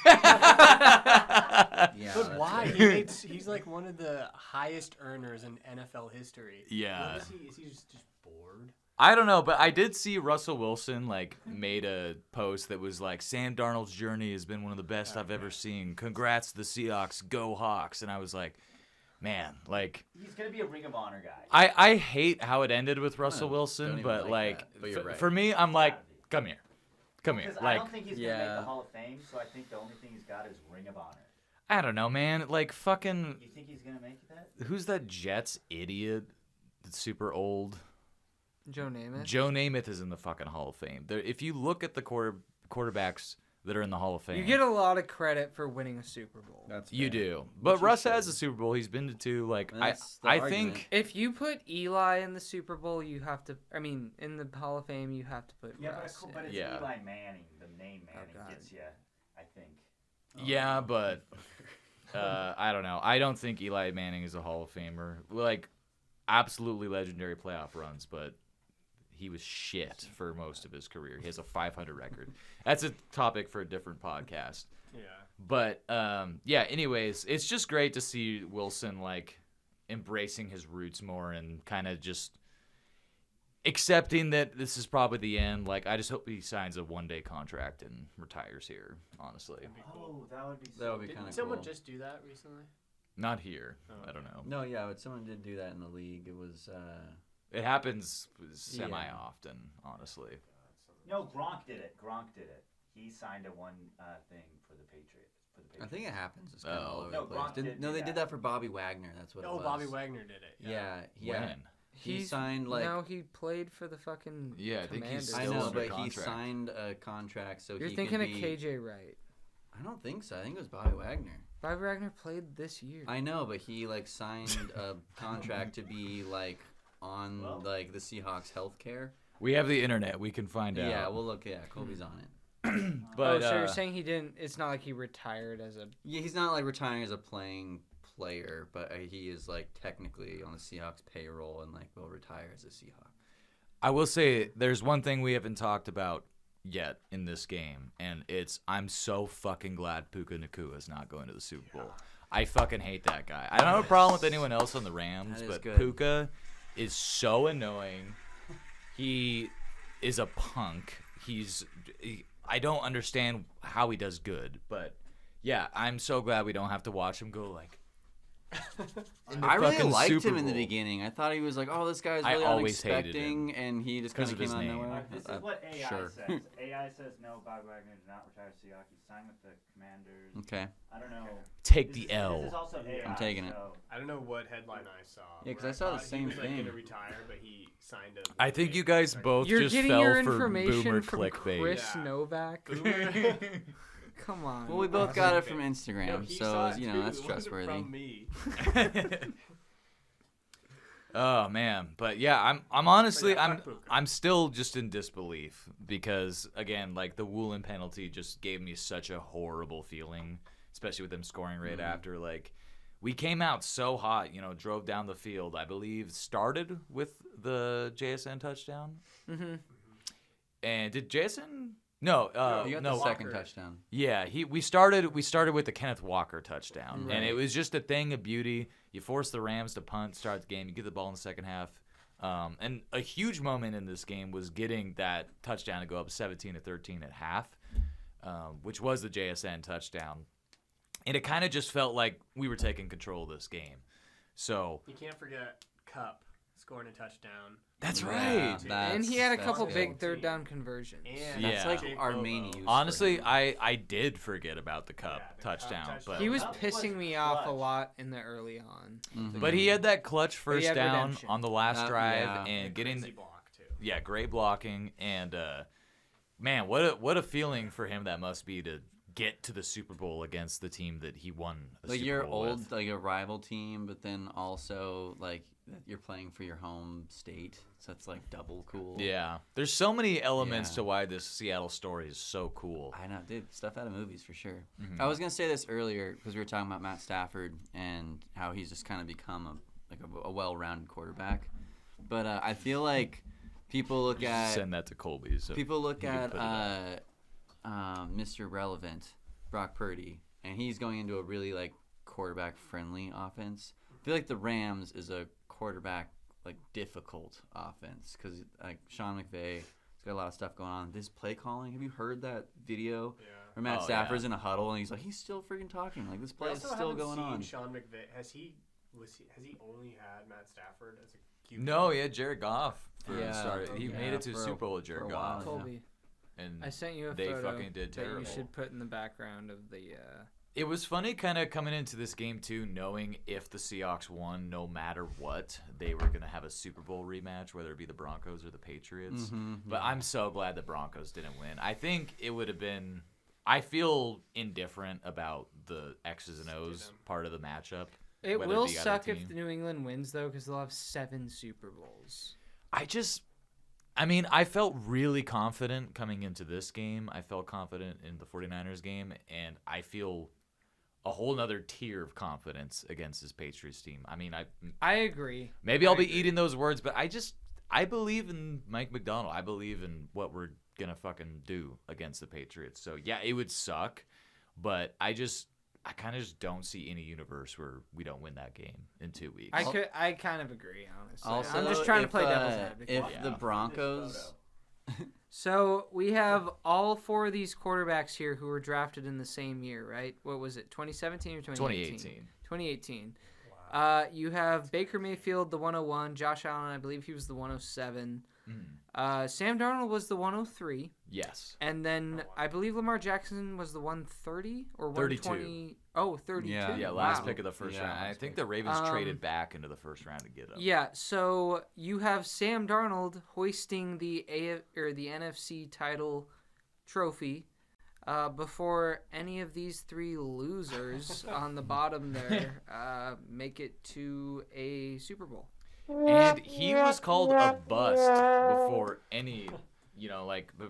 Speaker 2: Yeah,
Speaker 5: But
Speaker 2: that's
Speaker 5: why?
Speaker 2: good.
Speaker 5: He's like one of the highest earners in NFL history.
Speaker 4: Yeah.
Speaker 5: What is he just bored?
Speaker 4: I don't know, but I did see Russell Wilson, like, made a post that was like, Sam Darnold's journey has been one of the best I've ever seen. Congrats to the Seahawks. Go Hawks. And I was like, man, like,
Speaker 3: He's gonna be a Ring of Honor guy.
Speaker 4: I hate how it ended with Russell
Speaker 2: don't
Speaker 4: Wilson,
Speaker 2: even
Speaker 4: but,
Speaker 2: like
Speaker 4: like,
Speaker 2: that, but you're right.
Speaker 4: for me, I'm like, come here. Come here.
Speaker 3: Because I
Speaker 4: Like,
Speaker 3: don't think he's gonna make
Speaker 2: yeah.
Speaker 3: the Hall of Fame, so I think the only thing he's got is Ring of Honor.
Speaker 4: I don't know, man. Like, fucking,
Speaker 3: You think he's gonna make that?
Speaker 4: who's that Jets idiot that's super old?
Speaker 1: Joe Namath.
Speaker 4: Joe Namath is in the fucking Hall of Fame. There, if you look at the quarterbacks that are in the Hall of Fame,
Speaker 1: You get a lot of credit for winning a Super Bowl.
Speaker 2: That's
Speaker 4: you
Speaker 2: fair.
Speaker 4: do. But
Speaker 2: Which you
Speaker 4: Russ has
Speaker 2: should.
Speaker 4: a Super Bowl. He's been to 2. Like,
Speaker 2: That's the
Speaker 4: I
Speaker 2: argument.
Speaker 4: think.
Speaker 1: If you put Eli in the Super Bowl, you have to. I mean, in the Hall of Fame, you have to put
Speaker 3: Yeah,
Speaker 1: Russ.
Speaker 3: but it's
Speaker 4: Yeah.
Speaker 3: Eli Manning. The name Manning
Speaker 1: God.
Speaker 3: gets you, I think.
Speaker 4: Yeah, but I don't know. I don't think Eli Manning is a Hall of Famer. Like, absolutely legendary playoff runs, but he was shit for most of his career. He has a 500 record. That's a topic for a different podcast.
Speaker 5: Yeah.
Speaker 4: But yeah. Anyways, it's just great to see Wilson like embracing his roots more and kind of just accepting that this is probably the end. Like, I just hope he signs a 1-day contract and retires here. Honestly,
Speaker 3: Oh, that would be.
Speaker 2: That would be
Speaker 5: Didn't
Speaker 2: kind of
Speaker 5: someone
Speaker 2: cool.
Speaker 5: just do that recently?
Speaker 4: not here.
Speaker 5: Oh,
Speaker 4: I don't know.
Speaker 2: No, yeah, but someone did do that in the league. It was.
Speaker 4: It happens semi often, honestly.
Speaker 3: No, Gronk did it. He signed a one thing for the Patriots. for the
Speaker 2: I
Speaker 3: Patriots.
Speaker 2: think it happens. It's kind of all over
Speaker 3: No,
Speaker 2: the place.
Speaker 3: Gronk did do
Speaker 2: They
Speaker 3: that.
Speaker 2: did that for Bobby Wagner. That's what it
Speaker 5: Oh,
Speaker 2: was.
Speaker 5: Bobby Wagner did it.
Speaker 2: Yeah.
Speaker 4: When?
Speaker 2: He signed like.
Speaker 1: No, he played for the fucking.
Speaker 4: Yeah, I think he's
Speaker 1: Commanders.
Speaker 2: I
Speaker 4: still
Speaker 2: know,
Speaker 4: under
Speaker 2: but he
Speaker 4: contract.
Speaker 2: signed a contract so
Speaker 1: You're
Speaker 2: he
Speaker 1: thinking
Speaker 2: could
Speaker 1: of
Speaker 2: be.
Speaker 1: KJ Wright.
Speaker 2: I don't think so. I think it was Bobby Wagner.
Speaker 1: Bobby Wagner played this year.
Speaker 2: I know, but he like signed a contract to be like on like the Seahawks healthcare.
Speaker 4: We have the internet. We can find out.
Speaker 2: Yeah, well, look, yeah, Colby's on it.
Speaker 4: But
Speaker 1: so you're saying he didn't? It's not like he retired as a.
Speaker 2: Yeah, he's not like retiring as a playing player, but he is like technically on the Seahawks payroll and like will retire as a Seahawk.
Speaker 4: I will say there's one thing we haven't talked about yet in this game, and it's I'm so fucking glad Puka Nacua is not going to the Super Bowl. I fucking hate that guy. I don't have a problem with anyone else on the Rams,
Speaker 2: That is
Speaker 4: but
Speaker 2: good.
Speaker 4: Puka is so annoying. He is a punk. I don't understand how he does good, but yeah, I'm so glad we don't have to watch him go like.
Speaker 2: I really
Speaker 4: fucking
Speaker 2: liked
Speaker 4: Super
Speaker 2: him in the
Speaker 4: Bowl.
Speaker 2: beginning. I thought he was like, oh, this guy's
Speaker 4: I
Speaker 2: really
Speaker 4: always hated
Speaker 2: unexpecting, and he just kind
Speaker 4: 'Cause
Speaker 2: of
Speaker 4: of
Speaker 2: came
Speaker 4: his
Speaker 2: out of
Speaker 4: name.
Speaker 2: nowhere.
Speaker 3: This is what AI
Speaker 2: Sure.
Speaker 3: says. AI says no, Bobby Wagner did not retire Seahawks. He signed with the Commanders.
Speaker 2: Okay.
Speaker 3: I don't know.
Speaker 4: Take
Speaker 3: This
Speaker 4: the
Speaker 3: is
Speaker 4: L.
Speaker 3: also AI,
Speaker 2: I'm taking it.
Speaker 3: so-
Speaker 5: I don't know what headline I saw.
Speaker 2: Yeah, 'cause
Speaker 5: where
Speaker 2: I saw the
Speaker 5: thought
Speaker 2: same
Speaker 5: he was,
Speaker 2: thing.
Speaker 5: Like, gonna retire, but he signed a.
Speaker 4: I think you guys both
Speaker 1: You're
Speaker 4: just
Speaker 1: getting
Speaker 4: fell
Speaker 1: your
Speaker 4: for
Speaker 1: information
Speaker 4: boomer
Speaker 1: from
Speaker 4: clickbait.
Speaker 1: Chris
Speaker 5: Yeah.
Speaker 1: Novak.
Speaker 5: Boomer.
Speaker 1: Come on.
Speaker 2: Well, we both got it from Instagram,
Speaker 5: No, he
Speaker 2: so
Speaker 5: saw it
Speaker 2: you know
Speaker 5: too.
Speaker 2: that's
Speaker 5: It wasn't
Speaker 2: trustworthy.
Speaker 5: From me.
Speaker 4: Oh man, but yeah, I'm honestly
Speaker 5: yeah, fuck Puka.
Speaker 4: I'm still just in disbelief because again, like the Woolen penalty just gave me such a horrible feeling, especially with them scoring right after. Like we came out so hot, drove down the field. I believe started with the JSN touchdown.
Speaker 1: Mm-hmm.
Speaker 4: And did JSN? No,
Speaker 2: You got
Speaker 4: no.
Speaker 2: the second
Speaker 5: Walker.
Speaker 2: touchdown.
Speaker 4: Yeah, we started with the Kenneth Walker touchdown, and it
Speaker 1: Right.
Speaker 4: was just a thing of beauty. You force the Rams to punt, start the game, you get the ball in the second half, and a huge moment in this game was getting that touchdown to go up 17-13 at half, which was the JSN touchdown, and it kind of just felt like we were taking control of this game. So
Speaker 5: You can't forget Cup scoring a touchdown.
Speaker 4: that's
Speaker 2: Yeah,
Speaker 4: right.
Speaker 2: that's-
Speaker 1: And he had a
Speaker 2: that's
Speaker 1: couple
Speaker 2: good.
Speaker 1: big third down conversions.
Speaker 5: And
Speaker 4: That's
Speaker 2: like
Speaker 5: Jake
Speaker 2: our
Speaker 5: Bobo.
Speaker 2: main use.
Speaker 4: Honestly,
Speaker 2: for him.
Speaker 4: I did forget about the Cup
Speaker 5: Yeah, the Cup
Speaker 4: touchdown,
Speaker 5: touchdown.
Speaker 4: but
Speaker 1: He was
Speaker 3: That
Speaker 1: pissing
Speaker 3: was
Speaker 1: me off a
Speaker 3: clutch.
Speaker 1: lot in the early on.
Speaker 2: Mhm.
Speaker 4: But he had that clutch
Speaker 1: But he
Speaker 4: first
Speaker 1: had
Speaker 4: down
Speaker 1: redemption.
Speaker 4: on the last drive
Speaker 2: yeah.
Speaker 4: and getting
Speaker 5: Crazy block too.
Speaker 4: yeah, great blocking and man, what a feeling for him that must be to get to the Super Bowl against the team that he won a
Speaker 2: like
Speaker 4: Super
Speaker 2: your
Speaker 4: Bowl
Speaker 2: old
Speaker 4: with.
Speaker 2: like a rival team, but then also like you're playing for your home state, so it's like double cool.
Speaker 4: Yeah, there's so many elements
Speaker 2: Yeah.
Speaker 4: to why this Seattle story is so cool.
Speaker 2: I know, dude. Stuff out of movies for sure.
Speaker 4: Mhm.
Speaker 2: I was gonna say this earlier because we were talking about Matt Stafford and how he's just kind of become a well-rounded quarterback. But I feel like people look
Speaker 4: Just
Speaker 2: at
Speaker 4: send that to Colby. So
Speaker 2: people look
Speaker 4: you can
Speaker 2: at
Speaker 4: put it up.
Speaker 2: Mr. Relevant, Brock Purdy, and he's going into a really like quarterback-friendly offense. I feel like the Rams is a quarterback like difficult offense because like Sean McVay has got a lot of stuff going on. This play calling, have you heard that video
Speaker 5: Yeah.
Speaker 2: where Matt
Speaker 4: Oh,
Speaker 2: Stafford's
Speaker 4: yeah.
Speaker 2: in a huddle and he's like he's still freaking talking like this
Speaker 5: We
Speaker 2: play is
Speaker 5: also
Speaker 2: still
Speaker 5: haven't
Speaker 2: going
Speaker 5: seen
Speaker 2: on.
Speaker 5: Sean McVay has he only had Matt Stafford as a QB?
Speaker 4: No, yeah, Jared Goff. For
Speaker 2: Yeah.
Speaker 4: started. He
Speaker 2: Yeah,
Speaker 4: made it to the
Speaker 2: for a-
Speaker 4: Super Bowl with
Speaker 2: for a
Speaker 4: Jared
Speaker 2: while,
Speaker 4: Goff,
Speaker 2: yeah.
Speaker 1: Colby,
Speaker 4: and
Speaker 1: I sent you a
Speaker 4: they
Speaker 1: photo
Speaker 4: fucking did
Speaker 1: that you
Speaker 4: terrible.
Speaker 1: should put in the background of the.
Speaker 4: It was funny kind of coming into this game, too, knowing if the Seahawks won, no matter what, they were going to have a Super Bowl rematch, whether it be the Broncos or the Patriots.
Speaker 2: Mhm,
Speaker 4: But
Speaker 2: yeah.
Speaker 4: I'm so glad the Broncos didn't win. I think it would have been – I feel indifferent about the X's and O's
Speaker 5: them.
Speaker 4: part of the matchup.
Speaker 1: It
Speaker 4: whether
Speaker 1: will
Speaker 4: the other
Speaker 1: suck if
Speaker 4: team-
Speaker 1: New England wins though, because they'll have 7 Super Bowls.
Speaker 4: I felt really confident coming into this game. I felt confident in the 49ers game, and I feel a whole nother tier of confidence against this Patriots team.
Speaker 1: I agree.
Speaker 4: Maybe I'll be
Speaker 1: agree.
Speaker 4: eating those words, but I believe in Mike McDonald. I believe in what we're gonna fucking do against the Patriots. So yeah, it would suck, but I kind of just don't see any universe where we don't win that game in 2 weeks.
Speaker 1: I kind of agree, honestly.
Speaker 2: Also,
Speaker 1: I'm just trying to
Speaker 2: if,
Speaker 1: play devil's advocate.
Speaker 2: If
Speaker 4: Yeah.
Speaker 2: the
Speaker 3: This
Speaker 2: Broncos,
Speaker 3: photo.
Speaker 1: So we have all 4 of these quarterbacks here who were drafted in the same year, right? What was it, 2017 or 2018?
Speaker 4: 2018.
Speaker 1: 2018. You have Baker Mayfield, the 101. Josh Allen, I believe he was the 107. Sam Darnold was the 103.
Speaker 4: Yes.
Speaker 1: And then I believe Lamar Jackson was the 130 or
Speaker 4: 32.
Speaker 1: 120. Oh, 32.
Speaker 4: Yeah, last
Speaker 1: Wow.
Speaker 4: pick of the first
Speaker 2: Yeah,
Speaker 4: round. And I
Speaker 2: last
Speaker 4: think
Speaker 2: pick.
Speaker 4: the Ravens traded back into the first round to get him.
Speaker 1: Yeah, so you have Sam Darnold hoisting the the NFC title trophy before any of these three losers on the bottom there make it to a Super Bowl.
Speaker 4: And he was called a bust before any,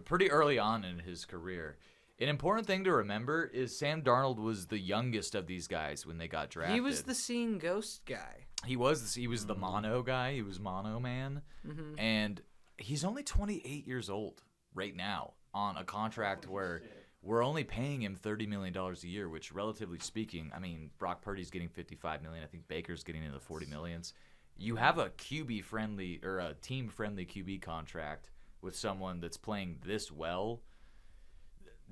Speaker 4: pretty early on in his career. An important thing to remember is Sam Darnold was the youngest of these guys when they got drafted.
Speaker 1: He was the seeing ghost guy.
Speaker 4: He was the mono guy. He was mono man.
Speaker 1: Mm-hmm.
Speaker 4: And he's only 28 years old right now on a contract where we're only paying him $30 million a year, which, relatively speaking, I mean, Brock Purdy's getting $55 million. I think Baker's getting into the $40 millions. You have a QB-friendly or a team-friendly QB contract with someone that's playing this well.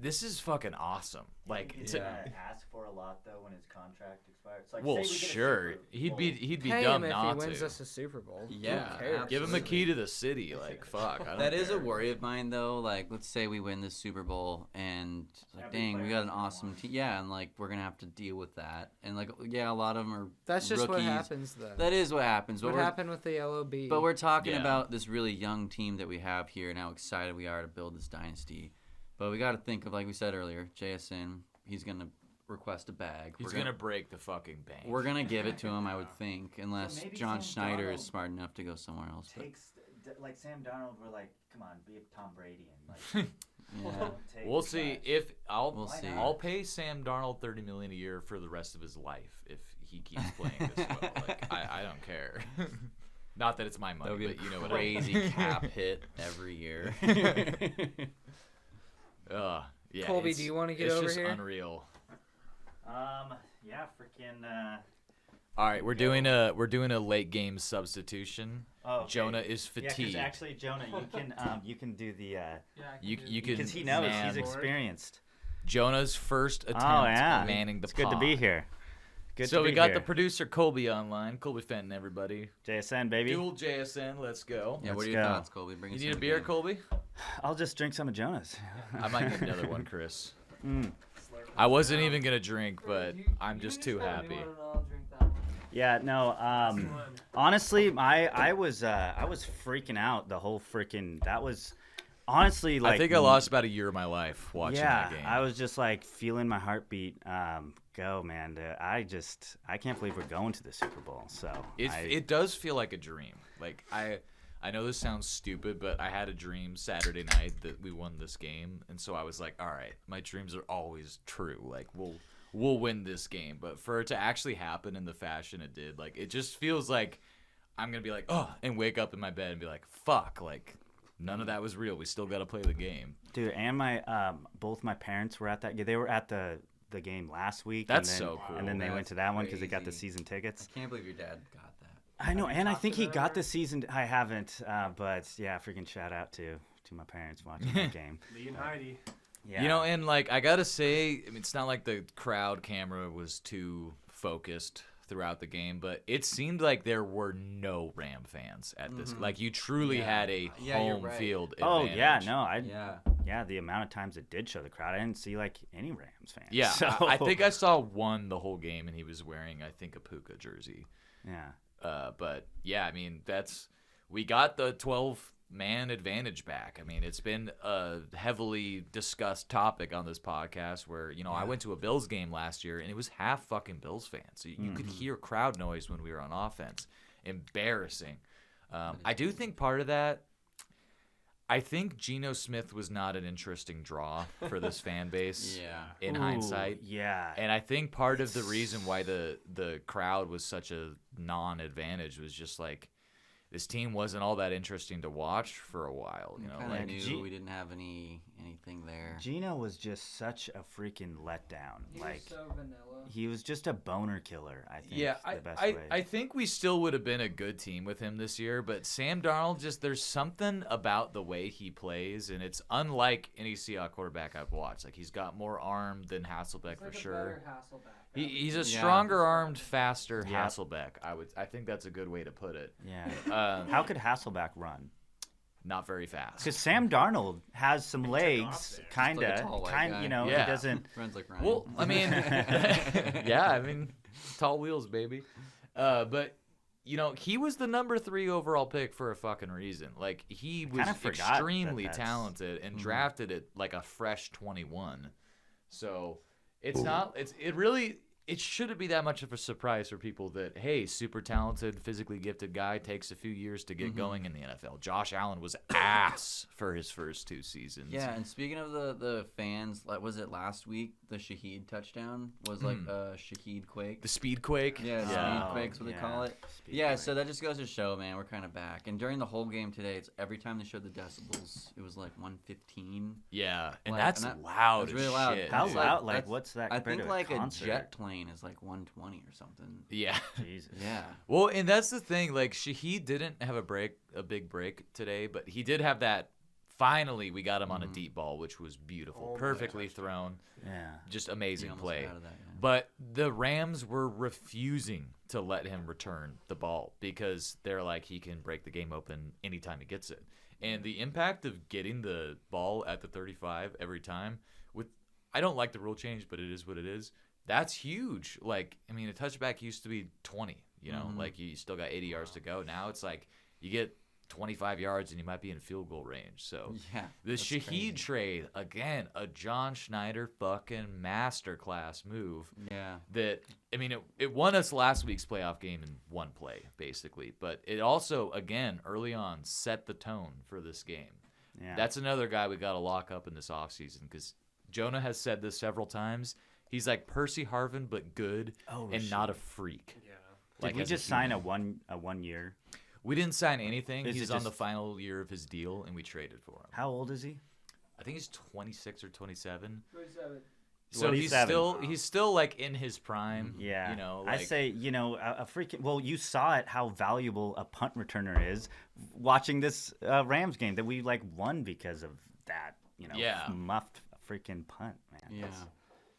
Speaker 4: This is fucking awesome. Like,
Speaker 3: He's ask for a lot though when his contract expires. It's like,
Speaker 4: well,
Speaker 3: say we get a
Speaker 4: sure,
Speaker 3: Super
Speaker 4: he'd
Speaker 3: Bowl.
Speaker 4: be
Speaker 1: Pay
Speaker 4: dumb
Speaker 1: him
Speaker 4: not
Speaker 1: if he wins
Speaker 4: to.
Speaker 1: us a Super Bowl.
Speaker 2: Yeah,
Speaker 1: Who cares?
Speaker 4: Give him a key to the city. Like, fuck. I don't
Speaker 2: That is a
Speaker 4: care.
Speaker 2: worry of mine, though. Like, let's say we win this Super Bowl, and like,
Speaker 3: Every
Speaker 2: dang, we
Speaker 3: player
Speaker 2: got an
Speaker 3: has
Speaker 2: awesome
Speaker 3: one.
Speaker 2: team. Yeah, and like we're gonna have to deal with that. And like, yeah, a lot of them are
Speaker 1: That's just
Speaker 2: rookies.
Speaker 1: what happens, though.
Speaker 2: That is what happens.
Speaker 1: What happened with the LOB?
Speaker 2: But we're talking
Speaker 4: Yeah.
Speaker 2: about this really young team that we have here, and how excited we are to build this dynasty. But we got to think of, like we said earlier, JSN. He's gonna request a bag.
Speaker 4: He's gonna break the fucking bank.
Speaker 2: We're gonna give it to him, I would think, unless
Speaker 3: maybe
Speaker 2: John
Speaker 3: Sam
Speaker 2: Schneider is
Speaker 3: Darnold
Speaker 2: smart enough to go somewhere else. But
Speaker 3: Takes like Sam Darnold. We're like, come on, be a Tom Brady and like.
Speaker 2: yeah.
Speaker 3: take
Speaker 4: We'll
Speaker 3: the
Speaker 4: see
Speaker 3: shots.
Speaker 4: if
Speaker 2: We'll see.
Speaker 4: I'll pay Sam Darnold $30 million a year for the rest of his life if he keeps playing this well. Like, I don't care. Not that it's my money,
Speaker 2: That would be
Speaker 4: but you know
Speaker 2: a
Speaker 4: what I mean.
Speaker 2: crazy cap hit every year.
Speaker 4: Yeah.
Speaker 1: Colby,
Speaker 4: it's-
Speaker 1: do you wanna get
Speaker 4: it's
Speaker 1: over
Speaker 4: just
Speaker 1: here?
Speaker 4: Unreal.
Speaker 3: Yeah, freaking.
Speaker 4: All right, we're doing a late game substitution.
Speaker 3: Oh, okay.
Speaker 4: Jonah is
Speaker 3: Yeah, 'cause
Speaker 4: fatigued.
Speaker 3: actually, Jonah, you can do the
Speaker 4: you can
Speaker 3: because he knows
Speaker 4: man.
Speaker 3: he's experienced.
Speaker 4: Jonah's first attempt
Speaker 3: yeah.
Speaker 4: manning the
Speaker 3: It's good to be
Speaker 4: pod.
Speaker 3: here. Good
Speaker 4: So
Speaker 3: to
Speaker 4: we
Speaker 3: be
Speaker 4: got
Speaker 3: here.
Speaker 4: the producer Colby online. Colby Fenton, everybody.
Speaker 3: JSN baby.
Speaker 4: Dual JSN, let's go.
Speaker 2: Yeah, what
Speaker 3: Let's
Speaker 2: are your
Speaker 3: go.
Speaker 2: thoughts, Colby? Bring
Speaker 4: You
Speaker 2: us
Speaker 4: need a
Speaker 2: some
Speaker 4: beer,
Speaker 2: game.
Speaker 4: Colby?
Speaker 3: I'll just drink some of Jonah's.
Speaker 4: I might get another one, Chris.
Speaker 3: Mm.
Speaker 4: I wasn't even gonna drink, but I'm just too happy.
Speaker 3: Yeah, no. Honestly, I was freaking out the whole freaking. That was honestly like.
Speaker 4: I think I lost about a year of my life watching
Speaker 3: Yeah,
Speaker 4: that game.
Speaker 3: I was just like feeling my heartbeat go, man. I can't believe we're going to the Super Bowl. So
Speaker 4: It does feel like a dream. Like I know this sounds stupid, but I had a dream Saturday night that we won this game, and so I was like, all right, my dreams are always true. Like we'll win this game. But for it to actually happen in the fashion it did, like it just feels like I'm gonna be like, oh, and wake up in my bed and be like, fuck, like none of that was real. We still gotta play the game.
Speaker 3: dude. And my both my parents were at that. They were at the game last week.
Speaker 4: That's
Speaker 3: and then,
Speaker 4: so cool.
Speaker 3: And then they went to that one because they got the
Speaker 2: crazy.
Speaker 3: season tickets.
Speaker 2: I can't believe your dad got that.
Speaker 3: I know, and I think he got the season. I haven't, but yeah, freaking shout out to my parents watching that game.
Speaker 5: Lee and Heidi.
Speaker 3: Yeah,
Speaker 4: You know, and like I gotta say, I mean, it's not like the crowd camera was too focused throughout the game, but it seemed like there were no Ram fans at this. Like you truly
Speaker 2: Yeah.
Speaker 4: had a
Speaker 2: Yeah, you're
Speaker 4: home
Speaker 2: right.
Speaker 4: field
Speaker 3: Oh
Speaker 4: advantage.
Speaker 3: yeah, no,
Speaker 2: Yeah.
Speaker 3: the amount of times it did show the crowd, I didn't see like any Rams fans.
Speaker 4: Yeah,
Speaker 3: so,
Speaker 4: I think I saw one the whole game, and he was wearing, I think, a Puka jersey.
Speaker 3: Yeah,
Speaker 4: But yeah, I mean, we got the 12-man advantage back. I mean, it's been a heavily discussed topic on this podcast where, I went to a Bills game last year and it was half fucking Bills fans. So you could hear crowd noise when we were on offense. Embarrassing. I do think part of that, I think Geno Smith was not an interesting draw for this fan base.
Speaker 2: Yeah.
Speaker 4: In
Speaker 3: Ooh,
Speaker 4: hindsight.
Speaker 3: yeah.
Speaker 4: And I think part of the reason why the crowd was such a non-advantage was just like this team wasn't all that interesting to watch for a while. You know,
Speaker 2: Kind
Speaker 4: like
Speaker 2: of knew we didn't have anything there.
Speaker 3: Gino was just such a freaking letdown. Like,
Speaker 1: so vanilla.
Speaker 3: he was just a boner killer. I think.
Speaker 4: Yeah,
Speaker 3: the best way.
Speaker 4: I think we still would have been a good team with him this year, but Sam Darnold, just there's something about the way he plays, and it's unlike any Seahawks quarterback I've watched. Like, he's got more arm than Hasselbeck for sure. He's a stronger armed, faster Hasselbeck. I think that's a good way to put it.
Speaker 3: Yeah. How could Hasselbeck run?
Speaker 4: Not very fast.
Speaker 3: Because Sam Darnold has some legs, kind
Speaker 2: like a
Speaker 3: of,
Speaker 2: tall white guy.
Speaker 3: you know,
Speaker 4: Yeah.
Speaker 3: he doesn't.
Speaker 2: Friends like Ryan.
Speaker 4: Well, I mean, yeah, I mean, tall wheels, baby. But you know, he was the number 3 overall pick for a fucking reason. Like, he was
Speaker 3: Kinda forgot
Speaker 4: extremely
Speaker 3: that's-
Speaker 4: talented and drafted at like a fresh 21. So it's not. It shouldn't be that much of a surprise for people that, hey, super talented, physically gifted guy takes a few years to get going in the NFL. Josh Allen was ass for his first 2 seasons.
Speaker 2: Yeah, and speaking of the fans, like, was it last week the Shaheed touchdown was like a Shaheed quake?
Speaker 4: The speed quake.
Speaker 2: Yeah,
Speaker 3: Yeah.
Speaker 2: speed quake's what they call it.
Speaker 3: Speed
Speaker 2: Yeah,
Speaker 3: quake.
Speaker 2: so that just goes to show, man, we're kind of back. And during the whole game today, it's every time they showed the decibels, it was like 115.
Speaker 4: Yeah, and
Speaker 2: Like,
Speaker 4: that's
Speaker 2: and that-
Speaker 4: loud
Speaker 2: that's
Speaker 4: as
Speaker 2: really loud.
Speaker 4: shit.
Speaker 3: How
Speaker 2: It's
Speaker 4: dude.
Speaker 3: loud? Like,
Speaker 2: that's-
Speaker 3: what's that?
Speaker 2: I
Speaker 3: compared
Speaker 2: think
Speaker 3: to
Speaker 2: like a
Speaker 3: concert?
Speaker 2: jet plane is like 120 or something.
Speaker 4: Yeah.
Speaker 3: Jesus.
Speaker 2: Yeah.
Speaker 4: Well, and that's the thing. Like, Shaheed didn't have a big break today, but he did have that. Finally, we got him on a deep ball, which was beautiful, perfectly thrown,
Speaker 3: Yeah.
Speaker 4: just
Speaker 2: He
Speaker 4: amazing
Speaker 2: almost
Speaker 4: play.
Speaker 2: got out of that, yeah.
Speaker 4: But the Rams were refusing to let him return the ball because they're like, he can break the game open anytime he gets it. And the impact of getting the ball at the 35 every time, I don't like the rule change, but it is what it is. That's huge. Like, I mean, a touchback used to be 20, you know, like you still got 80 yards to go. Now it's like you get 25 yards and you might be in field goal range. So
Speaker 2: Yeah,
Speaker 4: the
Speaker 2: that's
Speaker 4: Shaheed
Speaker 2: crazy.
Speaker 4: trade, again, a John Schneider fucking masterclass move.
Speaker 2: Yeah.
Speaker 4: That, I mean, it won us last week's playoff game in one play, basically. But it also, again, early on, set the tone for this game.
Speaker 3: Yeah.
Speaker 4: That's another guy we got to lock up in this offseason because Jonah has said this several times. He's like Percy Harvin, but good and not a freak.
Speaker 5: Yeah.
Speaker 3: Did we
Speaker 4: as a
Speaker 3: just sign
Speaker 4: human.
Speaker 3: a 1 year?
Speaker 4: We didn't sign anything.
Speaker 3: Is
Speaker 4: He's
Speaker 3: it
Speaker 4: on the
Speaker 3: just-
Speaker 4: final year of his deal, and we traded for him.
Speaker 3: How old is he?
Speaker 4: I think he's 26 or 27.
Speaker 1: 27.
Speaker 4: So
Speaker 3: 27.
Speaker 4: he's still like in his prime.
Speaker 3: Yeah.
Speaker 4: You know,
Speaker 3: I
Speaker 4: like,
Speaker 3: say, you know, a freaking. Well, you saw it how valuable a punt returner is watching this Rams game that we like won because of that. You know,
Speaker 4: Yeah.
Speaker 3: muffed freaking punt, man.
Speaker 2: Yeah.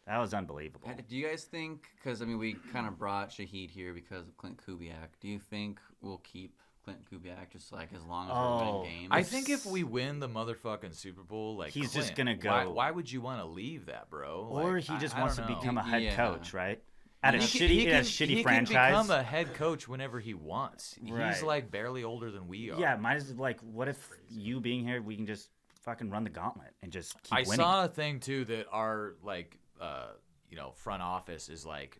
Speaker 3: That was unbelievable.
Speaker 2: Do you guys think, because, I mean, we kind of brought Shaheed here because of Clint Kubiak. Do you think we'll keep Clint Kubiak just, like, as long as we're
Speaker 3: Oh,
Speaker 2: winning games?
Speaker 4: I think if we win the motherfucking Super Bowl, like
Speaker 3: He's just
Speaker 4: Clint,
Speaker 3: gonna go-
Speaker 4: Why would you want to leave that, bro?
Speaker 3: Or
Speaker 4: Like,
Speaker 3: he just
Speaker 4: I
Speaker 3: wants to
Speaker 4: don't know.
Speaker 3: become a head
Speaker 2: Yeah.
Speaker 3: coach, right? At a
Speaker 4: He
Speaker 3: shitty franchise.
Speaker 4: He can become a head coach whenever he wants.
Speaker 3: Right.
Speaker 4: He's like barely older than we are.
Speaker 3: Yeah, might as well, like, what if you being here, we can just fucking run the gauntlet and just keep
Speaker 4: I
Speaker 3: winning.
Speaker 4: saw a thing too that our like front office is like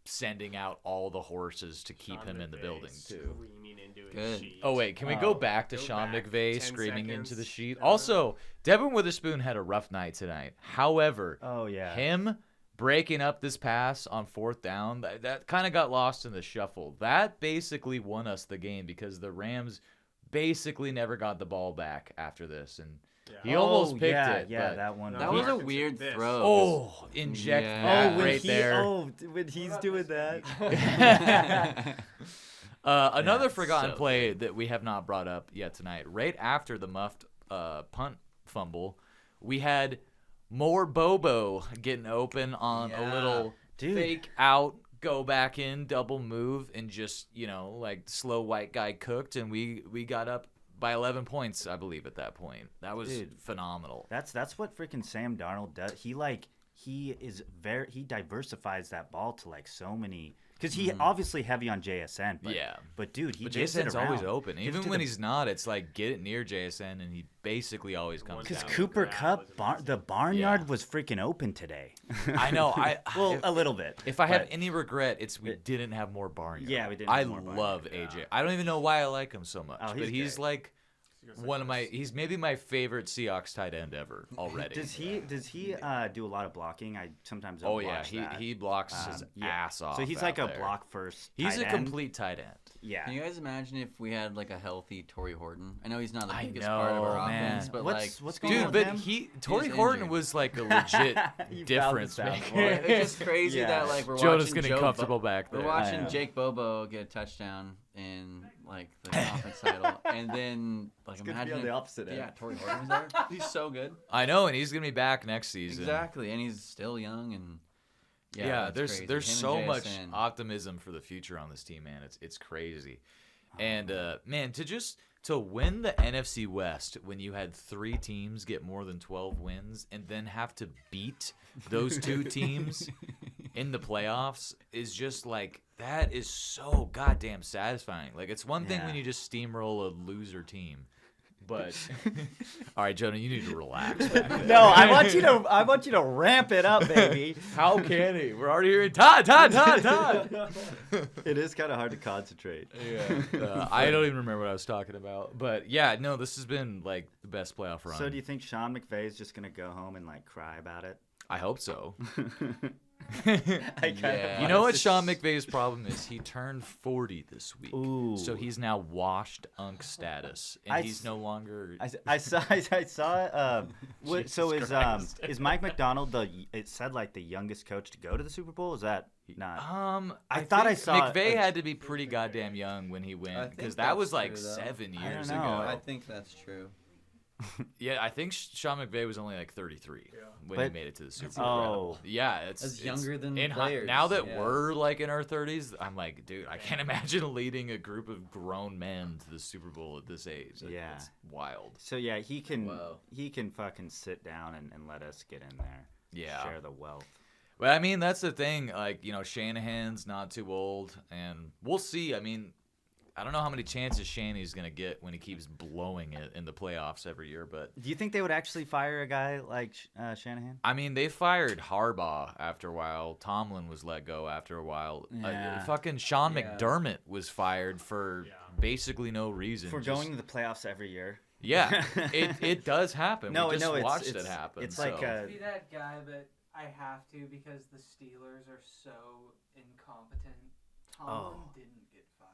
Speaker 4: sending out all the horses to keep him in the building too.
Speaker 5: Screaming into his
Speaker 2: Good.
Speaker 5: sheet.
Speaker 4: Oh wait, can we go back to
Speaker 5: Go
Speaker 4: Sean
Speaker 5: back
Speaker 4: McVay
Speaker 5: 10
Speaker 4: screaming into the
Speaker 5: seconds.
Speaker 4: sheet?
Speaker 5: No.
Speaker 4: Also, Devin Witherspoon had a rough night tonight. However,
Speaker 3: Oh, yeah.
Speaker 4: him breaking up this pass on 4th down, that kind of got lost in the shuffle. That basically won us the game because the Rams basically never got the ball back after this, and he almost picked it.
Speaker 3: Yeah,
Speaker 4: but-
Speaker 3: that one.
Speaker 5: No,
Speaker 2: That
Speaker 5: He
Speaker 2: was a
Speaker 5: referenced
Speaker 2: weird
Speaker 5: this.
Speaker 2: throw.
Speaker 4: Oh, inject
Speaker 2: Yeah.
Speaker 4: that
Speaker 2: when
Speaker 4: right there.
Speaker 3: when he's doing that.
Speaker 4: Another
Speaker 3: Yeah,
Speaker 4: forgotten
Speaker 3: so
Speaker 4: play that we have not brought up yet tonight. Right after the muffed punt fumble, we had more Bobo getting open on a little
Speaker 3: Dude.
Speaker 4: fake out, go back in, double move, and just, like slow white guy cooked, and we got up by 11 points, I believe, at that point. That was
Speaker 3: Dude.
Speaker 4: phenomenal.
Speaker 3: That's what freaking Sam Darnold does. He diversifies that ball to like so many, because he obviously heavy on JSN. But,
Speaker 4: Yeah.
Speaker 3: But dude, he
Speaker 4: But
Speaker 3: gives it
Speaker 4: JSN's
Speaker 3: around.
Speaker 4: always open.
Speaker 3: Gives it
Speaker 4: Even
Speaker 3: to
Speaker 4: when
Speaker 3: the-
Speaker 4: he's not, it's like get it near JSN, and he basically always comes
Speaker 3: Because
Speaker 4: down.
Speaker 3: Cooper
Speaker 5: Grab
Speaker 3: Cup,
Speaker 5: was
Speaker 3: the barnyard
Speaker 4: Yeah.
Speaker 3: was freaking open today.
Speaker 4: I know.
Speaker 3: Well, a little bit.
Speaker 4: If I have
Speaker 3: but-
Speaker 4: any regret, it's we didn't have more barnyard.
Speaker 3: Yeah, we didn't
Speaker 4: I
Speaker 3: have more barnyard,
Speaker 4: love AJ. I don't even know why I like him so much,
Speaker 3: Oh,
Speaker 4: but he's
Speaker 3: great.
Speaker 4: like He's maybe my favorite Seahawks tight end ever already.
Speaker 3: Does he do a lot of blocking? I sometimes don't
Speaker 4: Oh yeah,
Speaker 3: watch that.
Speaker 4: he blocks his ass off.
Speaker 3: So he's
Speaker 4: out
Speaker 3: like a
Speaker 4: there.
Speaker 3: block first.
Speaker 4: He's
Speaker 3: tight
Speaker 4: a
Speaker 3: end.
Speaker 4: complete tight end.
Speaker 3: Yeah.
Speaker 2: Can you guys imagine if we had like a healthy Torrey Horton? I know he's not the
Speaker 4: I
Speaker 2: biggest part of our
Speaker 4: know, man.
Speaker 2: offense, but
Speaker 3: What's going
Speaker 4: Dude,
Speaker 3: on
Speaker 4: but
Speaker 3: with him?
Speaker 4: Torrey
Speaker 2: He's
Speaker 4: Horton
Speaker 2: injured.
Speaker 4: was like a legit
Speaker 3: You
Speaker 4: difference
Speaker 3: found this out.
Speaker 4: maker.
Speaker 2: it's just crazy
Speaker 3: Yeah.
Speaker 2: that like we're
Speaker 4: Jonah's
Speaker 2: watching
Speaker 4: getting
Speaker 2: Joe
Speaker 4: comfortable back
Speaker 2: We're
Speaker 4: there.
Speaker 3: I
Speaker 2: watching
Speaker 3: know.
Speaker 2: Jake Bobo get a touchdown in like the conference title, and then like
Speaker 3: It's good to be
Speaker 2: imagine
Speaker 3: on
Speaker 2: if,
Speaker 3: the opposite end.
Speaker 2: yeah, Torrey Horton was there. He's so good.
Speaker 4: I know, and he's gonna be back next season.
Speaker 2: Exactly, and he's still young and
Speaker 4: Yeah,
Speaker 2: that's
Speaker 4: there's
Speaker 2: crazy.
Speaker 4: there's
Speaker 2: Him
Speaker 4: so
Speaker 2: and
Speaker 4: much
Speaker 2: JSN.
Speaker 4: optimism for the future on this team, man. It's crazy. And man, to win the NFC West when you had 3 teams get more than 12 wins and then have to beat those 2 teams in the playoffs is just like, that is so goddamn satisfying. Like, it's one thing
Speaker 3: Yeah.
Speaker 4: when you just steamroll a loser team. But all right, Jonah, you need to relax. Back there.
Speaker 3: No, I want you to ramp it up, baby.
Speaker 4: How can he? We're already hearing Todd.
Speaker 3: It is kind of hard to concentrate.
Speaker 4: Yeah, I don't even remember what I was talking about. But yeah, no, this has been like the best playoff run.
Speaker 3: So do you think Sean McVay is just gonna go home and like cry about it?
Speaker 4: I hope so.
Speaker 2: Yeah.
Speaker 4: You know what Sean McVay's problem is? He turned 40 this week.
Speaker 3: Ooh.
Speaker 4: So he's now washed unk status, and
Speaker 3: I
Speaker 4: he's
Speaker 3: s-
Speaker 4: no longer.
Speaker 3: I saw. So
Speaker 4: Christ.
Speaker 3: is Mike McDonald it said like the youngest coach to go to the Super Bowl? Is that not? I thought I
Speaker 4: think
Speaker 3: saw
Speaker 4: McVay had to be pretty goddamn young when he
Speaker 2: I
Speaker 4: went,
Speaker 2: think
Speaker 4: because that was
Speaker 2: that's
Speaker 4: like
Speaker 2: true, though.
Speaker 4: 7
Speaker 3: I
Speaker 4: years
Speaker 3: don't
Speaker 4: ago.
Speaker 3: know.
Speaker 2: I think that's true.
Speaker 4: Yeah, I think Sean McVay was only like 33 when he
Speaker 3: But-
Speaker 4: made it to the Super
Speaker 2: That's
Speaker 4: Bowl.
Speaker 3: Oh.
Speaker 4: Yeah, it's
Speaker 2: That's
Speaker 4: it's
Speaker 2: younger than
Speaker 4: in
Speaker 2: players,
Speaker 4: now that
Speaker 2: yeah.
Speaker 4: we're like in our 30s. I'm like, dude, I can't imagine leading a group of grown men to the Super Bowl at this age.
Speaker 3: Yeah.
Speaker 4: It's wild.
Speaker 3: So yeah, he can
Speaker 2: Wow.
Speaker 3: fucking sit down and let us get in there.
Speaker 4: Yeah.
Speaker 3: Share the wealth.
Speaker 4: But I mean, that's the thing. Like, you know, Shanahan's not too old, and we'll see. I mean, I don't know how many chances Shanny's gonna get when he keeps blowing it in the playoffs every year, but
Speaker 3: Do you think they would actually fire a guy like Shanahan?
Speaker 4: I mean, they fired Harbaugh after a while. Tomlin was let go after a while.
Speaker 3: Yeah.
Speaker 4: Fucking Sean
Speaker 2: Yeah.
Speaker 4: McDermott was fired for basically no reason.
Speaker 3: For
Speaker 4: Just-
Speaker 3: going to the playoffs every year.
Speaker 4: Yeah, it does happen.
Speaker 3: No,
Speaker 4: we just
Speaker 3: no, it's-
Speaker 4: watched
Speaker 3: it's-
Speaker 4: it happen.
Speaker 3: it's
Speaker 4: so.
Speaker 3: like
Speaker 1: Be that guy, but I have to because the Steelers are so incompetent. Tomlin
Speaker 3: Oh.
Speaker 1: didn't get fired.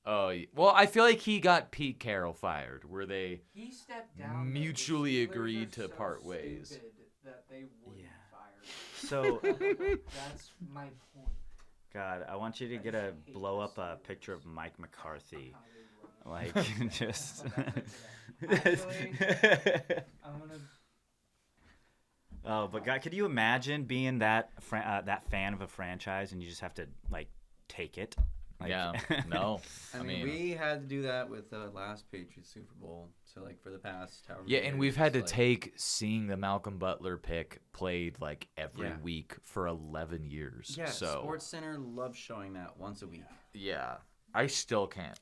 Speaker 4: Oh, well, I feel like he got Pete Carroll fired, where they
Speaker 1: He stepped down. but the
Speaker 4: mutually
Speaker 1: Steelers
Speaker 4: agreed
Speaker 1: are
Speaker 4: to
Speaker 1: so
Speaker 4: part ways.
Speaker 1: stupid That they wouldn't
Speaker 3: Yeah.
Speaker 1: fire.
Speaker 3: So
Speaker 1: That's my point.
Speaker 3: God, I want you to
Speaker 1: I
Speaker 3: get a
Speaker 1: hate
Speaker 3: blow
Speaker 1: the
Speaker 3: up a
Speaker 1: Steelers.
Speaker 3: picture of Mike McCarthy.
Speaker 1: How they run.
Speaker 3: Like just
Speaker 1: Actually, I'm gonna.
Speaker 3: Oh, but God, could you imagine being that that fan of a franchise and you just have to like take it? Like,
Speaker 4: Yeah, no.
Speaker 2: I mean, we had to do that with the last Patriots Super Bowl. So, like, for the past however
Speaker 4: Yeah,
Speaker 2: many
Speaker 4: and
Speaker 2: years,
Speaker 4: we've had to
Speaker 2: like,
Speaker 4: take seeing the Malcolm Butler pick played like every
Speaker 2: Yeah.
Speaker 4: week for 11 years.
Speaker 2: Yeah,
Speaker 4: so
Speaker 2: Sports Center loves showing that once a week.
Speaker 4: yeah, I still can't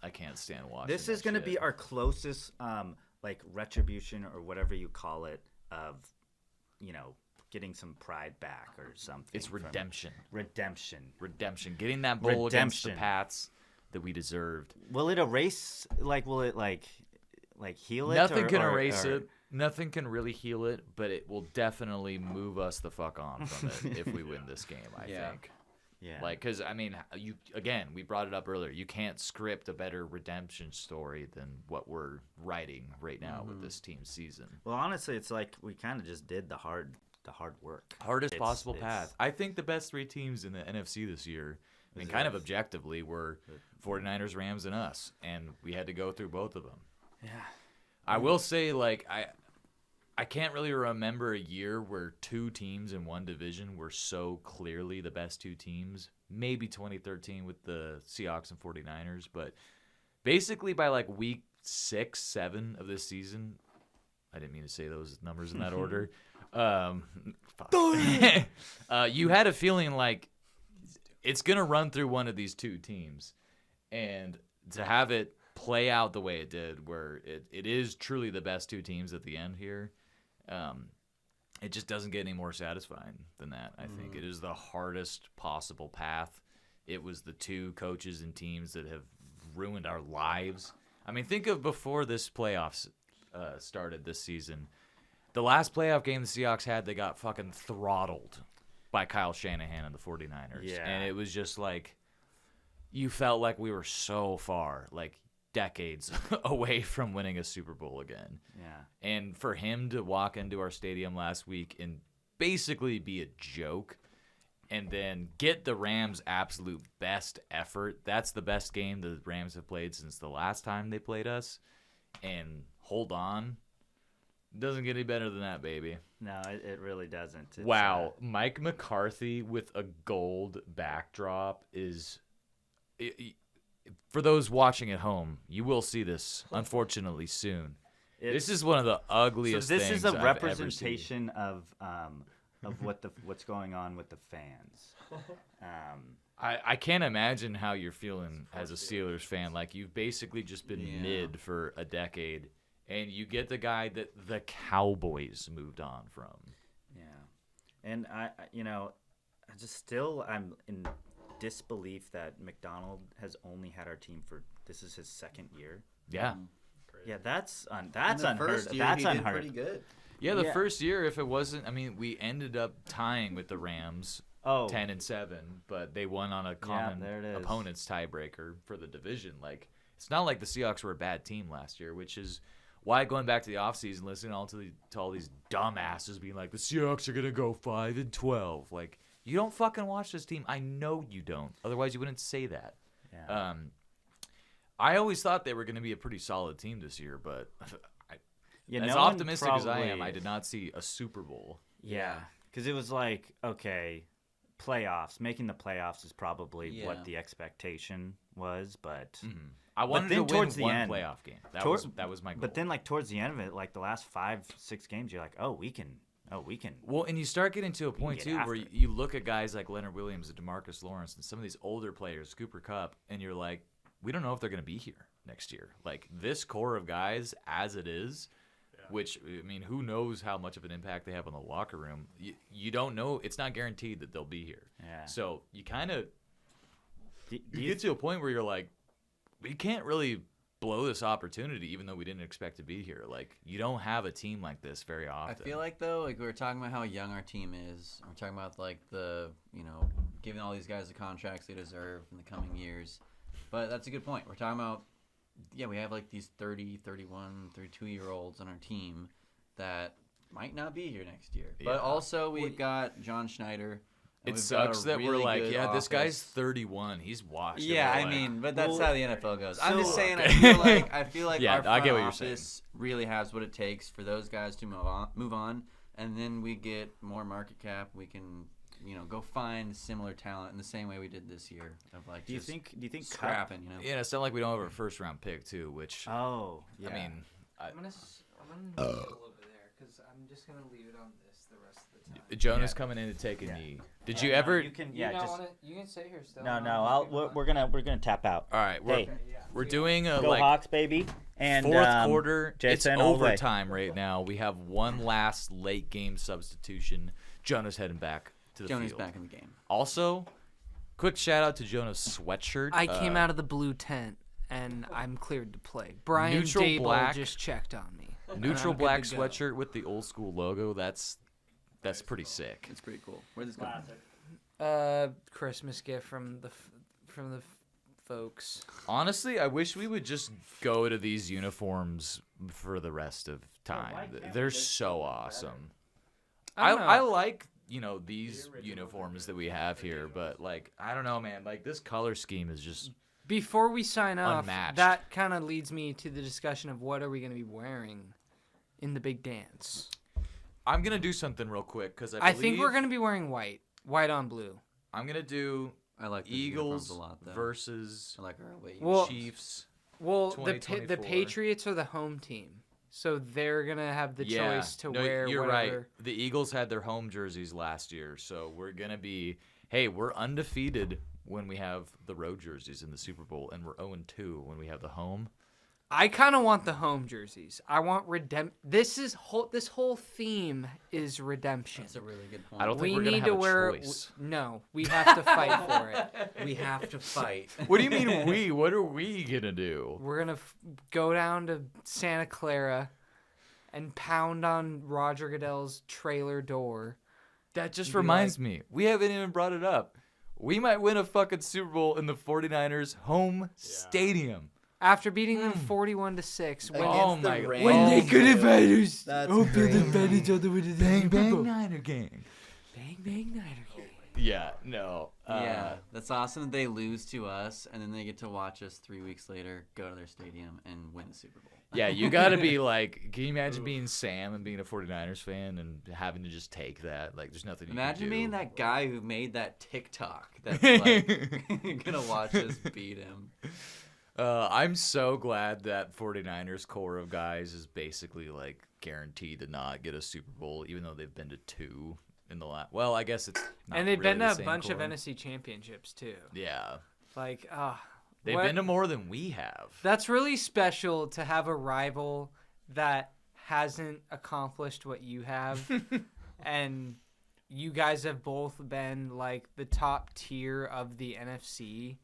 Speaker 4: I can't stand watching.
Speaker 3: This is
Speaker 4: that
Speaker 3: gonna
Speaker 4: shit.
Speaker 3: be our closest like retribution or whatever you call it of getting some pride back or something.
Speaker 4: It's
Speaker 3: from-
Speaker 4: redemption.
Speaker 3: Redemption.
Speaker 4: Getting that bowl against the
Speaker 3: Redemption.
Speaker 4: Pats that we deserved.
Speaker 3: Will it erase? Will it like heal it?
Speaker 4: Nothing
Speaker 3: or-
Speaker 4: can
Speaker 3: or-
Speaker 4: erase
Speaker 3: or-
Speaker 4: it. Nothing can really heal it, but it will definitely move us the fuck on from it if we win this game, I
Speaker 2: Yeah.
Speaker 4: think.
Speaker 3: Yeah.
Speaker 4: Like, because, I mean, we brought it up earlier. You can't script a better redemption story than what we're writing right now with this team's season.
Speaker 3: Well, honestly, it's like we kind of just did the hard work.
Speaker 4: Hardest
Speaker 3: It's-
Speaker 4: possible
Speaker 3: it's-
Speaker 4: path. I think the best 3 teams in the NFC this year, I mean,
Speaker 3: Is
Speaker 4: kind of
Speaker 3: us.
Speaker 4: objectively, were 49ers, Rams, and us. And we had to go through both of them.
Speaker 3: Yeah.
Speaker 4: I will say, like, I can't really remember a year where 2 teams in one division were so clearly the best 2 teams. Maybe 2013 with the Seahawks and 49ers. But basically by, like, week 6, 7 of this season, I didn't mean to say those numbers in that order. You had a feeling like it's going to run through one of these 2 teams. And to have it play out the way it did, where it is truly the best 2 teams at the end here, it just doesn't get any more satisfying than that, I think. It is the hardest possible path. It was the 2 coaches and teams that have ruined our lives. I mean, think of before this playoffs started this season. The last playoff game the Seahawks had, they got fucking throttled by Kyle Shanahan and the 49ers.
Speaker 3: Yeah.
Speaker 4: And it was just like, you felt like we were so far, like decades away from winning a Super Bowl again.
Speaker 3: Yeah.
Speaker 4: And for him to walk into our stadium last week and basically be a joke and then get the Rams' absolute best effort, that's the best game the Rams have played since the last time they played us, and hold on. Doesn't get any better than that, baby.
Speaker 3: No, it really doesn't. It's,
Speaker 4: Wow. Mike McCarthy with a gold backdrop is... for those watching at home, you will see this, unfortunately, soon. This is one of the ugliest things
Speaker 3: So this is a
Speaker 4: I've
Speaker 3: representation of what's going on with the fans.
Speaker 4: I can't imagine how you're feeling as a Steelers fan. Like, you've basically just been mid for a decade, and you get the guy that the Cowboys moved on from.
Speaker 3: Yeah. And I'm in disbelief that McDonald has only had our team this is his second year.
Speaker 4: Yeah.
Speaker 3: Yeah, that's unheard.
Speaker 2: First
Speaker 3: That's
Speaker 2: year, he did
Speaker 3: unheard.
Speaker 2: pretty good.
Speaker 4: Yeah, the first year, if it wasn't, I mean, we ended up tying with the Rams, 10-7, but they won on a common
Speaker 3: there it is.
Speaker 4: opponent's tiebreaker for the division. Like, it's not like the Seahawks were a bad team last year, which is why going back to the offseason, listening to all these dumbasses being like, the Seahawks are gonna go 5-12. Like, you don't fucking watch this team. I know you don't. Otherwise, you wouldn't say that.
Speaker 3: Yeah.
Speaker 4: I always thought they were going to be a pretty solid team this year, but
Speaker 3: Yeah,
Speaker 4: as
Speaker 3: no one
Speaker 4: optimistic as I am,
Speaker 3: probably-
Speaker 4: I did not see a Super Bowl.
Speaker 3: Yeah, because it was like, okay, playoffs. Making the playoffs is probably what the expectation was, but
Speaker 4: I wanted
Speaker 3: then
Speaker 4: to
Speaker 3: towards
Speaker 4: win
Speaker 3: the
Speaker 4: one
Speaker 3: end-
Speaker 4: playoff game. That was my goal.
Speaker 3: But then, like, towards the end of it, like the last 5-6 games, you're like, we can.
Speaker 4: Well, and you start getting to a point,
Speaker 3: get
Speaker 4: too, where
Speaker 3: after it.
Speaker 4: you look at guys like Leonard Williams and DeMarcus Lawrence and some of these older players, Cooper Kupp, and you're like, we don't know if they're going to be here next year. Like, this core of guys, as it is, which, I mean, who knows how much of an impact they have on the locker room. You don't know. It's not guaranteed that they'll be here.
Speaker 3: Yeah.
Speaker 4: So you kind of
Speaker 3: Do
Speaker 4: you
Speaker 3: you
Speaker 4: get to a point where you're like, we can't really blow this opportunity, even though we didn't expect to be here. Like, you don't have a team like this very often.
Speaker 2: I feel like, though, like we were talking about how young our team is. We're talking about, like, giving all these guys the contracts they deserve in the coming years. But that's a good point. We're talking about, we have, like, these 30, 31, 32-year-olds on our team that might not be here next year.
Speaker 4: Yeah.
Speaker 2: But also we've got John Schneider. And
Speaker 4: it
Speaker 2: we've got
Speaker 4: sucks
Speaker 2: a
Speaker 4: that we're
Speaker 2: really
Speaker 4: like,
Speaker 2: good
Speaker 4: this guy's
Speaker 2: office.
Speaker 4: 31. He's washed.
Speaker 2: Yeah,
Speaker 4: And
Speaker 2: I
Speaker 4: we're like,
Speaker 2: mean, but that's how the NFL goes. I'm just saying,
Speaker 4: okay.
Speaker 2: I feel like
Speaker 4: Yeah,
Speaker 2: our
Speaker 4: I
Speaker 2: front
Speaker 4: get what you're saying.
Speaker 2: office really has what it takes for those guys to move on, and then we get more market cap. We can, go find similar talent in the same way we did this year. Of like,
Speaker 3: do you
Speaker 2: just
Speaker 3: think Kupp-
Speaker 2: scrapping?
Speaker 4: yeah, it's not like we don't have a first round pick too, which
Speaker 3: Oh, yeah.
Speaker 4: I mean,
Speaker 1: I'm gonna kneel over there because I'm just gonna leave it on this the rest of the time.
Speaker 4: Jonah's coming in to take a knee. Did you ever?
Speaker 3: You can,
Speaker 1: You
Speaker 3: yeah,
Speaker 1: don't
Speaker 3: just
Speaker 1: wanna, you can stay here still.
Speaker 3: no.
Speaker 1: I'm
Speaker 3: I'll,
Speaker 1: just gonna-
Speaker 3: we're gonna tap out.
Speaker 4: All right,
Speaker 3: Hey,
Speaker 4: we're doing a
Speaker 3: go
Speaker 4: like
Speaker 3: Hawks, baby! And
Speaker 4: fourth quarter.
Speaker 3: Jason,
Speaker 4: it's
Speaker 3: all the way.
Speaker 4: overtime right now. We have one last late game substitution. Jonah's heading back to the
Speaker 2: Jonah's
Speaker 4: field.
Speaker 2: back in the game.
Speaker 4: Also, quick shout out to Jonah's sweatshirt.
Speaker 1: I came out of the blue tent and I'm cleared to play. Brian
Speaker 4: Neutral
Speaker 1: Dable
Speaker 4: black.
Speaker 1: just checked on me. and
Speaker 4: neutral
Speaker 1: I'm good
Speaker 4: black
Speaker 1: to go.
Speaker 4: sweatshirt with the old school logo. That's pretty sick.
Speaker 2: It's pretty cool. Where'd this go?
Speaker 1: Christmas gift from the folks.
Speaker 4: Honestly, I wish we would just go to these uniforms for the rest of time. They're so awesome.
Speaker 1: I don't know.
Speaker 4: I like, these uniforms that we have here, but like, I don't know, man. Like, this color scheme is just
Speaker 1: Before we sign off,
Speaker 4: Unmatched.
Speaker 1: that kind of leads me to the discussion of what are we going to be wearing in the big dance.
Speaker 4: I'm going to do something real quick because
Speaker 1: I think we're going to be wearing white on blue.
Speaker 4: I'm going to do
Speaker 2: I like these uniforms
Speaker 4: Eagles
Speaker 2: a lot, though.
Speaker 4: versus
Speaker 2: I like our away.
Speaker 1: Well,
Speaker 4: Chiefs.
Speaker 1: Well, the
Speaker 4: 2024.
Speaker 1: Patriots are the home team, so they're going to have the choice to wear
Speaker 4: you're
Speaker 1: whatever.
Speaker 4: right. The Eagles had their home jerseys last year, so we're going to be, hey, we're undefeated when we have the road jerseys in the Super Bowl, and we're 0-2 when we have the home.
Speaker 1: I kind of want the home jerseys. I want This whole theme is redemption.
Speaker 2: That's a really good point.
Speaker 4: I don't think
Speaker 1: We
Speaker 4: we're gonna
Speaker 1: need
Speaker 4: have
Speaker 1: to
Speaker 4: a
Speaker 1: wear.
Speaker 4: choice.
Speaker 1: No, we have to fight for it.
Speaker 2: We have to fight.
Speaker 4: What do you mean we? What are we gonna do?
Speaker 1: We're gonna go down to Santa Clara and pound on Roger Goodell's trailer door.
Speaker 4: That just
Speaker 1: Be
Speaker 4: reminds me. We haven't even brought it up. We might win a fucking Super Bowl in the 49ers home stadium.
Speaker 1: After beating them 41-6, when,
Speaker 4: Oh
Speaker 2: Against the
Speaker 4: my
Speaker 2: Rams.
Speaker 1: when they could have had us.
Speaker 2: That's
Speaker 1: Hope they
Speaker 2: crazy.
Speaker 1: defend each other with a
Speaker 4: Bang
Speaker 1: Super
Speaker 4: bang
Speaker 1: Bowl.
Speaker 4: Niner gang.
Speaker 1: Bang bang Niner gang.
Speaker 4: Yeah, no.
Speaker 2: Yeah, that's awesome that they lose to us, and then they get to watch us 3 weeks later go to their stadium and win the Super Bowl.
Speaker 4: Yeah, you got to be like, can you imagine being Sam and being a 49ers fan and having to just take that? Like, there's nothing you
Speaker 2: Imagine
Speaker 4: can do.
Speaker 2: being that guy who made that TikTok that's like gonna watch us beat him.
Speaker 4: I'm so glad that 49ers core of guys is basically like guaranteed to not get a Super Bowl, even though they've been to 2 in the last. Well, I guess it's not
Speaker 1: And they've
Speaker 4: really
Speaker 1: been
Speaker 4: the
Speaker 1: to a
Speaker 4: same
Speaker 1: bunch of
Speaker 4: core.
Speaker 1: NFC championships too.
Speaker 4: Yeah,
Speaker 1: Like,
Speaker 4: they've been to more than we have.
Speaker 1: That's really special to have a rival that hasn't accomplished what you have. And you guys have both been like the top tier of the NFC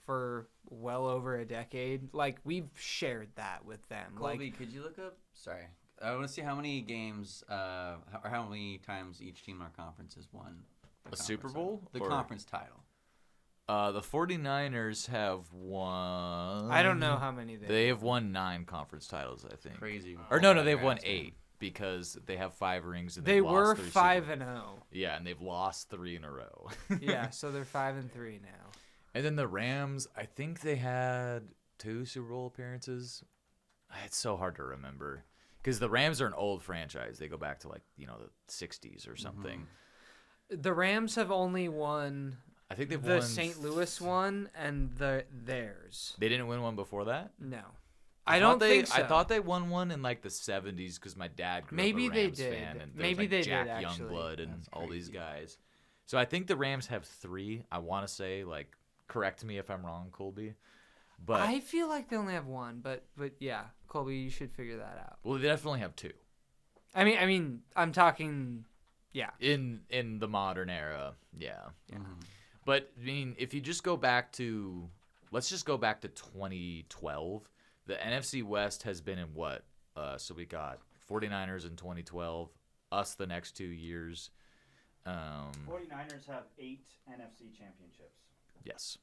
Speaker 1: for well over a decade. Like, we've shared that with them.
Speaker 2: Colby,
Speaker 1: Like,
Speaker 2: could you look up? Sorry, I want to see how many games or how many times each team in our conference has won
Speaker 4: A Super
Speaker 2: conference
Speaker 4: Bowl?
Speaker 2: title. The
Speaker 4: Or-
Speaker 2: conference title.
Speaker 4: The 49ers have won.
Speaker 1: I don't know how many
Speaker 4: They have won 9 conference titles, I think.
Speaker 2: Crazy.
Speaker 4: Or no, they've won
Speaker 2: Congrats, man.
Speaker 4: 8 because they have 5 rings and
Speaker 1: They
Speaker 4: they've
Speaker 1: were
Speaker 4: lost 3
Speaker 1: 5-0.
Speaker 4: Yeah, and they've lost 3 in a row.
Speaker 1: Yeah, so they're 5-3 now.
Speaker 4: And then the Rams, I think they had 2 Super Bowl appearances. It's so hard to remember because the Rams are an old franchise. They go back to like the 60s or something.
Speaker 1: The Rams have only won
Speaker 4: I think they've
Speaker 1: the
Speaker 4: won.
Speaker 1: St. Louis one and theirs.
Speaker 4: They didn't win one before that.
Speaker 1: No.
Speaker 4: I
Speaker 1: I don't
Speaker 4: thought they,
Speaker 1: think so.
Speaker 4: I thought they won one in like the 70s because my dad grew
Speaker 1: Maybe
Speaker 4: up a
Speaker 1: they
Speaker 4: Rams
Speaker 1: did.
Speaker 4: fan, and there
Speaker 1: Maybe
Speaker 4: was,
Speaker 1: they
Speaker 4: like,
Speaker 1: did,
Speaker 4: Jack
Speaker 1: actually.
Speaker 4: Youngblood and
Speaker 2: That's
Speaker 4: all these
Speaker 2: crazy.
Speaker 4: guys. So I think the Rams have 3. I want to say, like, correct me if I'm wrong, Colby. But
Speaker 1: I feel like they only have one, but yeah, Colby, you should figure that out.
Speaker 4: well, they definitely have 2
Speaker 1: I mean, I'm talking, yeah.
Speaker 4: in the modern era. Yeah.
Speaker 1: Yeah.
Speaker 4: But I mean, if you just go back to, let's just go back to 2012. The NFC West has been in what? So we got 49ers in 2012, us the next 2 years.
Speaker 3: 49ers have 8 NFC championships.
Speaker 4: Yes.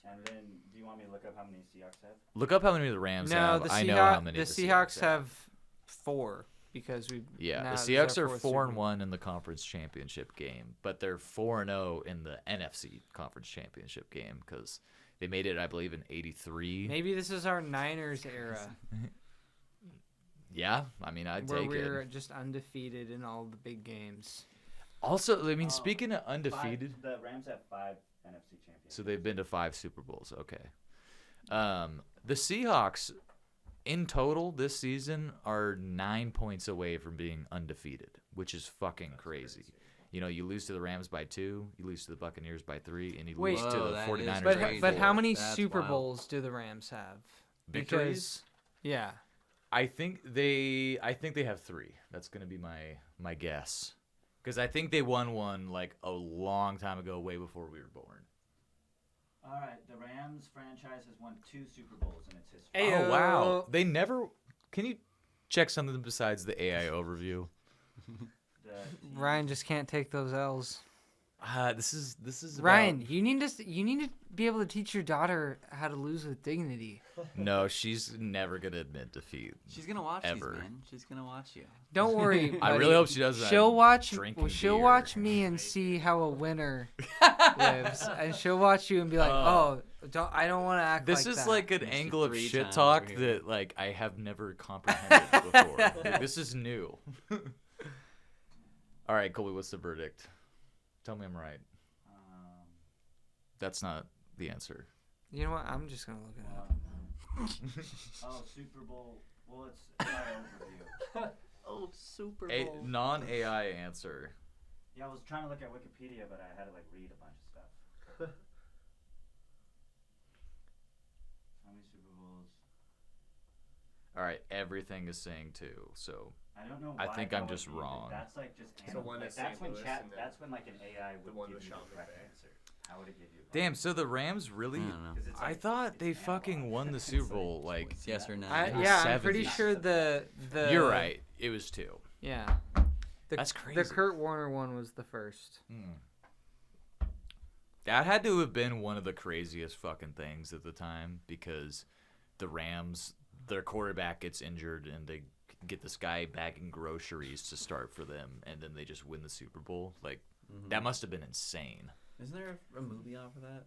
Speaker 3: And then, do you want me to look up how many Seahawks have?
Speaker 4: Look up how many the Rams
Speaker 1: No,
Speaker 4: have.
Speaker 1: the
Speaker 4: I know how many
Speaker 1: the Seahawks have 4 because we.
Speaker 4: Yeah,
Speaker 1: now
Speaker 4: the
Speaker 1: this is
Speaker 4: Seahawks
Speaker 1: our
Speaker 4: are
Speaker 1: fourth Super Bowl.
Speaker 4: 4-1 in the conference championship game, but they're 4-0 in the NFC conference championship game because they made it, I believe, in '83.
Speaker 1: Maybe this is our Niners era
Speaker 4: Yeah, I mean, I'd
Speaker 1: where
Speaker 4: take
Speaker 1: we're
Speaker 4: it.
Speaker 1: just undefeated in all the big games.
Speaker 4: Also, I mean, speaking of undefeated,
Speaker 3: The Rams have 5 NFC championships.
Speaker 4: so they've been to 5 Super Bowls. Okay. The Seahawks, in total this season, are 9 points away from being undefeated, which is fucking crazy. You know, you lose to the Rams by 2, you lose to the Buccaneers by 3, and you
Speaker 1: Wait.
Speaker 4: lose to
Speaker 2: Whoa,
Speaker 4: the
Speaker 2: that is
Speaker 4: 49ers
Speaker 1: But
Speaker 4: by
Speaker 2: crazy.
Speaker 4: 4.
Speaker 1: but how many
Speaker 2: That's
Speaker 1: Super
Speaker 2: wild.
Speaker 1: Bowls do the Rams have?
Speaker 4: Victories?
Speaker 1: Yeah.
Speaker 4: I think they have 3. That's gonna be my guess, because I think they won one like a long time ago, way before we were born.
Speaker 3: All right, the Rams franchise has won 2 Super Bowls in its history.
Speaker 1: Hey,
Speaker 4: Oh wow! They never. Can you check something besides the AI overview?
Speaker 1: Ryan just can't take those L's.
Speaker 4: This is about-
Speaker 1: Ryan, you need to be able to teach your daughter how to lose with dignity.
Speaker 4: No, she's never gonna admit defeat.
Speaker 2: She's gonna watch
Speaker 4: Ever.
Speaker 2: these, man. She's gonna watch you.
Speaker 1: Don't worry.
Speaker 4: I really
Speaker 1: buddy.
Speaker 4: hope she doesn't.
Speaker 1: She'll watch.
Speaker 4: drinking
Speaker 1: She'll
Speaker 4: beer.
Speaker 1: watch me and see how a winner lives, and she'll watch you and be like, "Oh, I don't want to act
Speaker 4: This
Speaker 1: like
Speaker 4: is
Speaker 1: that."
Speaker 4: like an
Speaker 2: Missed it
Speaker 4: angle of
Speaker 2: 3
Speaker 4: shit
Speaker 2: times
Speaker 4: talk
Speaker 2: over here.
Speaker 4: that like I have never comprehended before. Like, this is new. All right, Colby, what's the verdict? Tell me I'm right. That's not the answer.
Speaker 1: You know what? I'm just gonna look it up.
Speaker 3: Super Bowl. Well, it's my overview.
Speaker 2: Oh, Super
Speaker 4: A non-AI answer.
Speaker 3: Yeah, I was trying to look at Wikipedia, but I had to like read a bunch of stuff. How many Super Bowls?
Speaker 4: All right, everything is saying 2. So
Speaker 3: I don't know.
Speaker 4: I
Speaker 3: Why
Speaker 4: think
Speaker 3: that
Speaker 4: I'm
Speaker 3: would
Speaker 4: just
Speaker 3: be, but
Speaker 4: wrong.
Speaker 3: That's like just.
Speaker 5: So one
Speaker 3: like,
Speaker 5: is
Speaker 3: that's
Speaker 5: St.
Speaker 3: when
Speaker 5: Louis,
Speaker 3: chat.
Speaker 5: and then
Speaker 3: That's when like an AI would
Speaker 5: one
Speaker 3: give
Speaker 5: was
Speaker 3: you the
Speaker 5: Sean
Speaker 3: correct
Speaker 5: McVay.
Speaker 3: answer. How would it give you?
Speaker 4: Damn, so the Rams really?
Speaker 2: I don't know.
Speaker 3: 'Cause it's
Speaker 4: I
Speaker 3: like-
Speaker 4: thought
Speaker 3: it's
Speaker 4: they
Speaker 3: analog.
Speaker 4: fucking won the Super Bowl. Like,
Speaker 2: It's yes or no.
Speaker 1: Yeah, I'm pretty
Speaker 4: 70s.
Speaker 1: sure the
Speaker 4: you're right. It was 2.
Speaker 1: Yeah.
Speaker 4: That's
Speaker 1: The
Speaker 4: crazy.
Speaker 1: Kurt Warner one was the first.
Speaker 4: That had to have been one of the craziest fucking things at the time because the Rams, their quarterback gets injured and they get this guy bagging groceries to start for them, and then they just win the Super Bowl. Like, that must have been insane.
Speaker 2: Isn't there a movie off of that?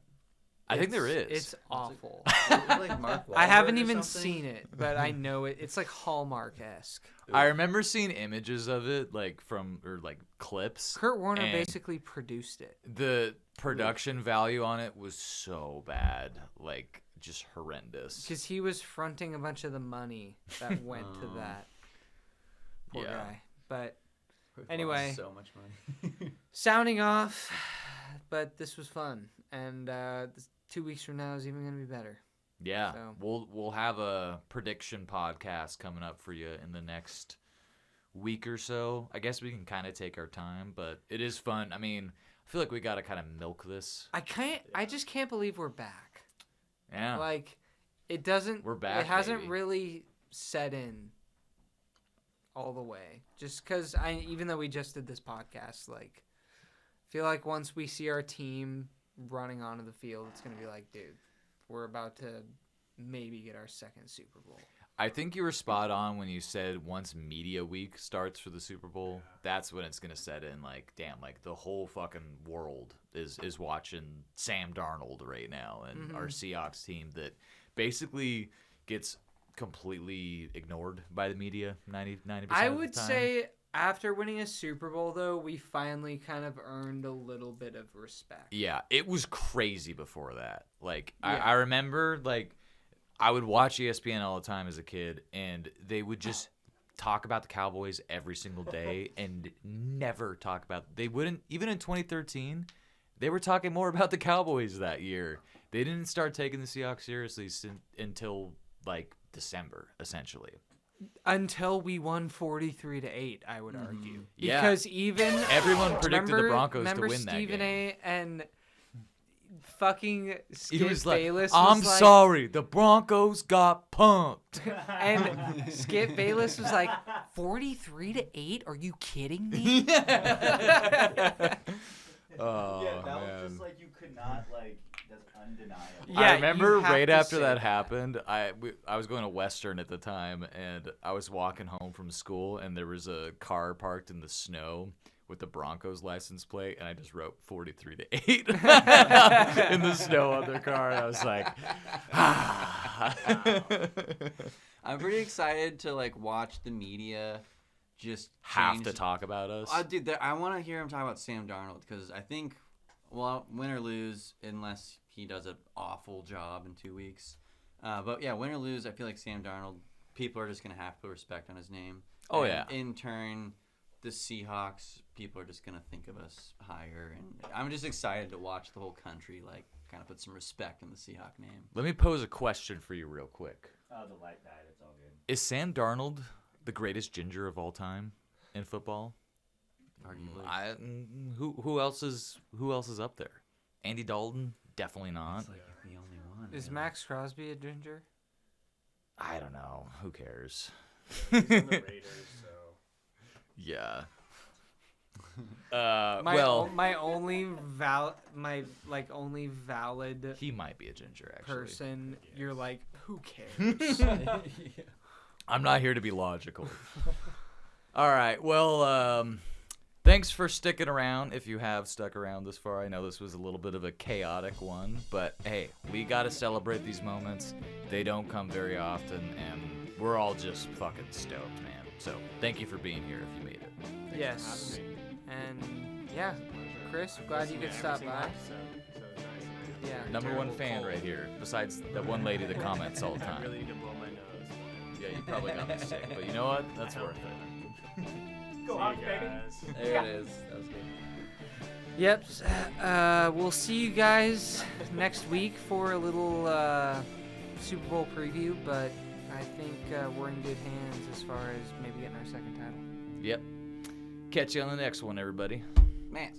Speaker 4: I think there is.
Speaker 1: It's awful.
Speaker 2: Like Mark
Speaker 1: I haven't
Speaker 2: Wahlberg or
Speaker 1: even
Speaker 2: something?
Speaker 1: seen it, but I know it. It's like Hallmark-esque.
Speaker 4: I remember seeing images of it, like clips.
Speaker 1: Kurt Warner
Speaker 4: and
Speaker 1: basically produced it.
Speaker 4: The production value on it was so bad, like just horrendous.
Speaker 1: Because he was fronting a bunch of the money that went to that. Poor
Speaker 4: Yeah.
Speaker 1: guy. But
Speaker 2: Lost
Speaker 1: anyway,
Speaker 2: so much money.
Speaker 1: sounding off. But this was fun. And 2 weeks from now is even going to be better.
Speaker 4: Yeah,
Speaker 1: So-
Speaker 4: we'll have a prediction podcast coming up for you in the next week or so. I guess we can kind of take our time, but it is fun. I mean, I feel like we got to kind of milk this.
Speaker 1: I just can't believe we're back.
Speaker 4: Yeah.
Speaker 1: Like, it doesn't.
Speaker 4: We're back,
Speaker 1: It hasn't
Speaker 4: baby.
Speaker 1: really set in all the way. Just because even though we just did this podcast, like, I feel like once we see our team running onto the field, it's gonna be like, dude, we're about to maybe get our second Super Bowl.
Speaker 4: I think you were spot on when you said once media week starts for the Super Bowl, that's when it's gonna set in. Like, damn, like the whole fucking world is watching Sam Darnold right now, and our Seahawks team that basically gets completely ignored by the media 90%
Speaker 1: I
Speaker 4: of the
Speaker 1: would
Speaker 4: time.
Speaker 1: say after winning a Super Bowl, though, we finally kind of earned a little bit of respect.
Speaker 4: Yeah, it was crazy before that. Like,
Speaker 1: Yeah.
Speaker 4: I remember, like, I would watch ESPN all the time as a kid, and they would just talk about the Cowboys every single day and never talk about. They wouldn't, even in 2013, they were talking more about the Cowboys that year. They didn't start taking the Seahawks seriously until, like, December, essentially.
Speaker 1: Until we won 43-8, I would argue.
Speaker 4: Yeah.
Speaker 1: Because even
Speaker 4: Everyone predicted the Broncos to
Speaker 1: remember
Speaker 4: win that
Speaker 1: Stephen
Speaker 4: game.
Speaker 1: A. and fucking
Speaker 4: He
Speaker 1: Skip
Speaker 4: was like,
Speaker 1: Bayless
Speaker 4: I'm
Speaker 1: was like,
Speaker 4: sorry, the Broncos got punked.
Speaker 1: and Skip Bayless was like, 43-8? Are you kidding me?
Speaker 4: Oh,
Speaker 3: Yeah, that
Speaker 4: man.
Speaker 3: was just like you could not like. That's undeniable.
Speaker 1: Yeah,
Speaker 4: I
Speaker 1: you
Speaker 4: remember
Speaker 1: have
Speaker 4: right
Speaker 1: to
Speaker 4: after
Speaker 1: say
Speaker 4: that
Speaker 1: that.
Speaker 4: happened, I was going to Western at the time, and I was walking home from school, and there was a car parked in the snow with the Broncos license plate, and I just wrote 43-8 in the snow on their car. And I was like,
Speaker 2: I'm pretty excited to like watch the media just
Speaker 4: have
Speaker 2: change.
Speaker 4: to talk about us.
Speaker 2: Dude, I want to hear him talk about Sam Darnold because I think, well, win or lose, unless he does an awful job in 2 weeks. But yeah, win or lose, I feel like Sam Darnold, people are just gonna have to put respect on his name.
Speaker 4: Oh,
Speaker 2: And
Speaker 4: yeah.
Speaker 2: In turn, the Seahawks, people are just gonna think of us higher, and I'm just excited to watch the whole country like kind of put some respect in the Seahawk name.
Speaker 4: Let me pose a question for you real quick.
Speaker 3: Oh, the light died. It's all good.
Speaker 4: Is Sam Darnold the greatest ginger of all time in football?
Speaker 2: Arguably,
Speaker 4: Who else is up there? Andy Dalton? Definitely not.
Speaker 2: it's like the only one.
Speaker 1: Is
Speaker 2: really.
Speaker 1: Max Crosby a ginger?
Speaker 4: I don't know. Who cares?
Speaker 5: He's on the Raiders, so
Speaker 4: Yeah.
Speaker 1: My only valid
Speaker 4: he might be a ginger, actually.
Speaker 1: person. You're like, who cares?
Speaker 4: I'm not here to be logical. All right. Well, thanks for sticking around. If you have stuck around this far, I know this was a little bit of a chaotic one, but hey, we got to celebrate these moments. They don't come very often, and we're all just fucking stoked, man. So thank you for being here if you made it.
Speaker 1: Yes. And yeah, Chris, glad you could stop by. Yeah.
Speaker 4: Number one fan right here, besides that one lady that comments all the
Speaker 5: I
Speaker 4: time.
Speaker 5: really need to blow my nose.
Speaker 4: Yeah, you probably got me sick, but you know what? That's worth it.
Speaker 5: Go
Speaker 3: Hawks,
Speaker 5: you
Speaker 3: baby.
Speaker 5: guys.
Speaker 2: There it is. That was good.
Speaker 1: Yep. We'll see you guys next week for a little Super Bowl preview, but I think we're in good hands as far as maybe getting our second title.
Speaker 4: Yep. Catch you on the next one, everybody.
Speaker 2: Man.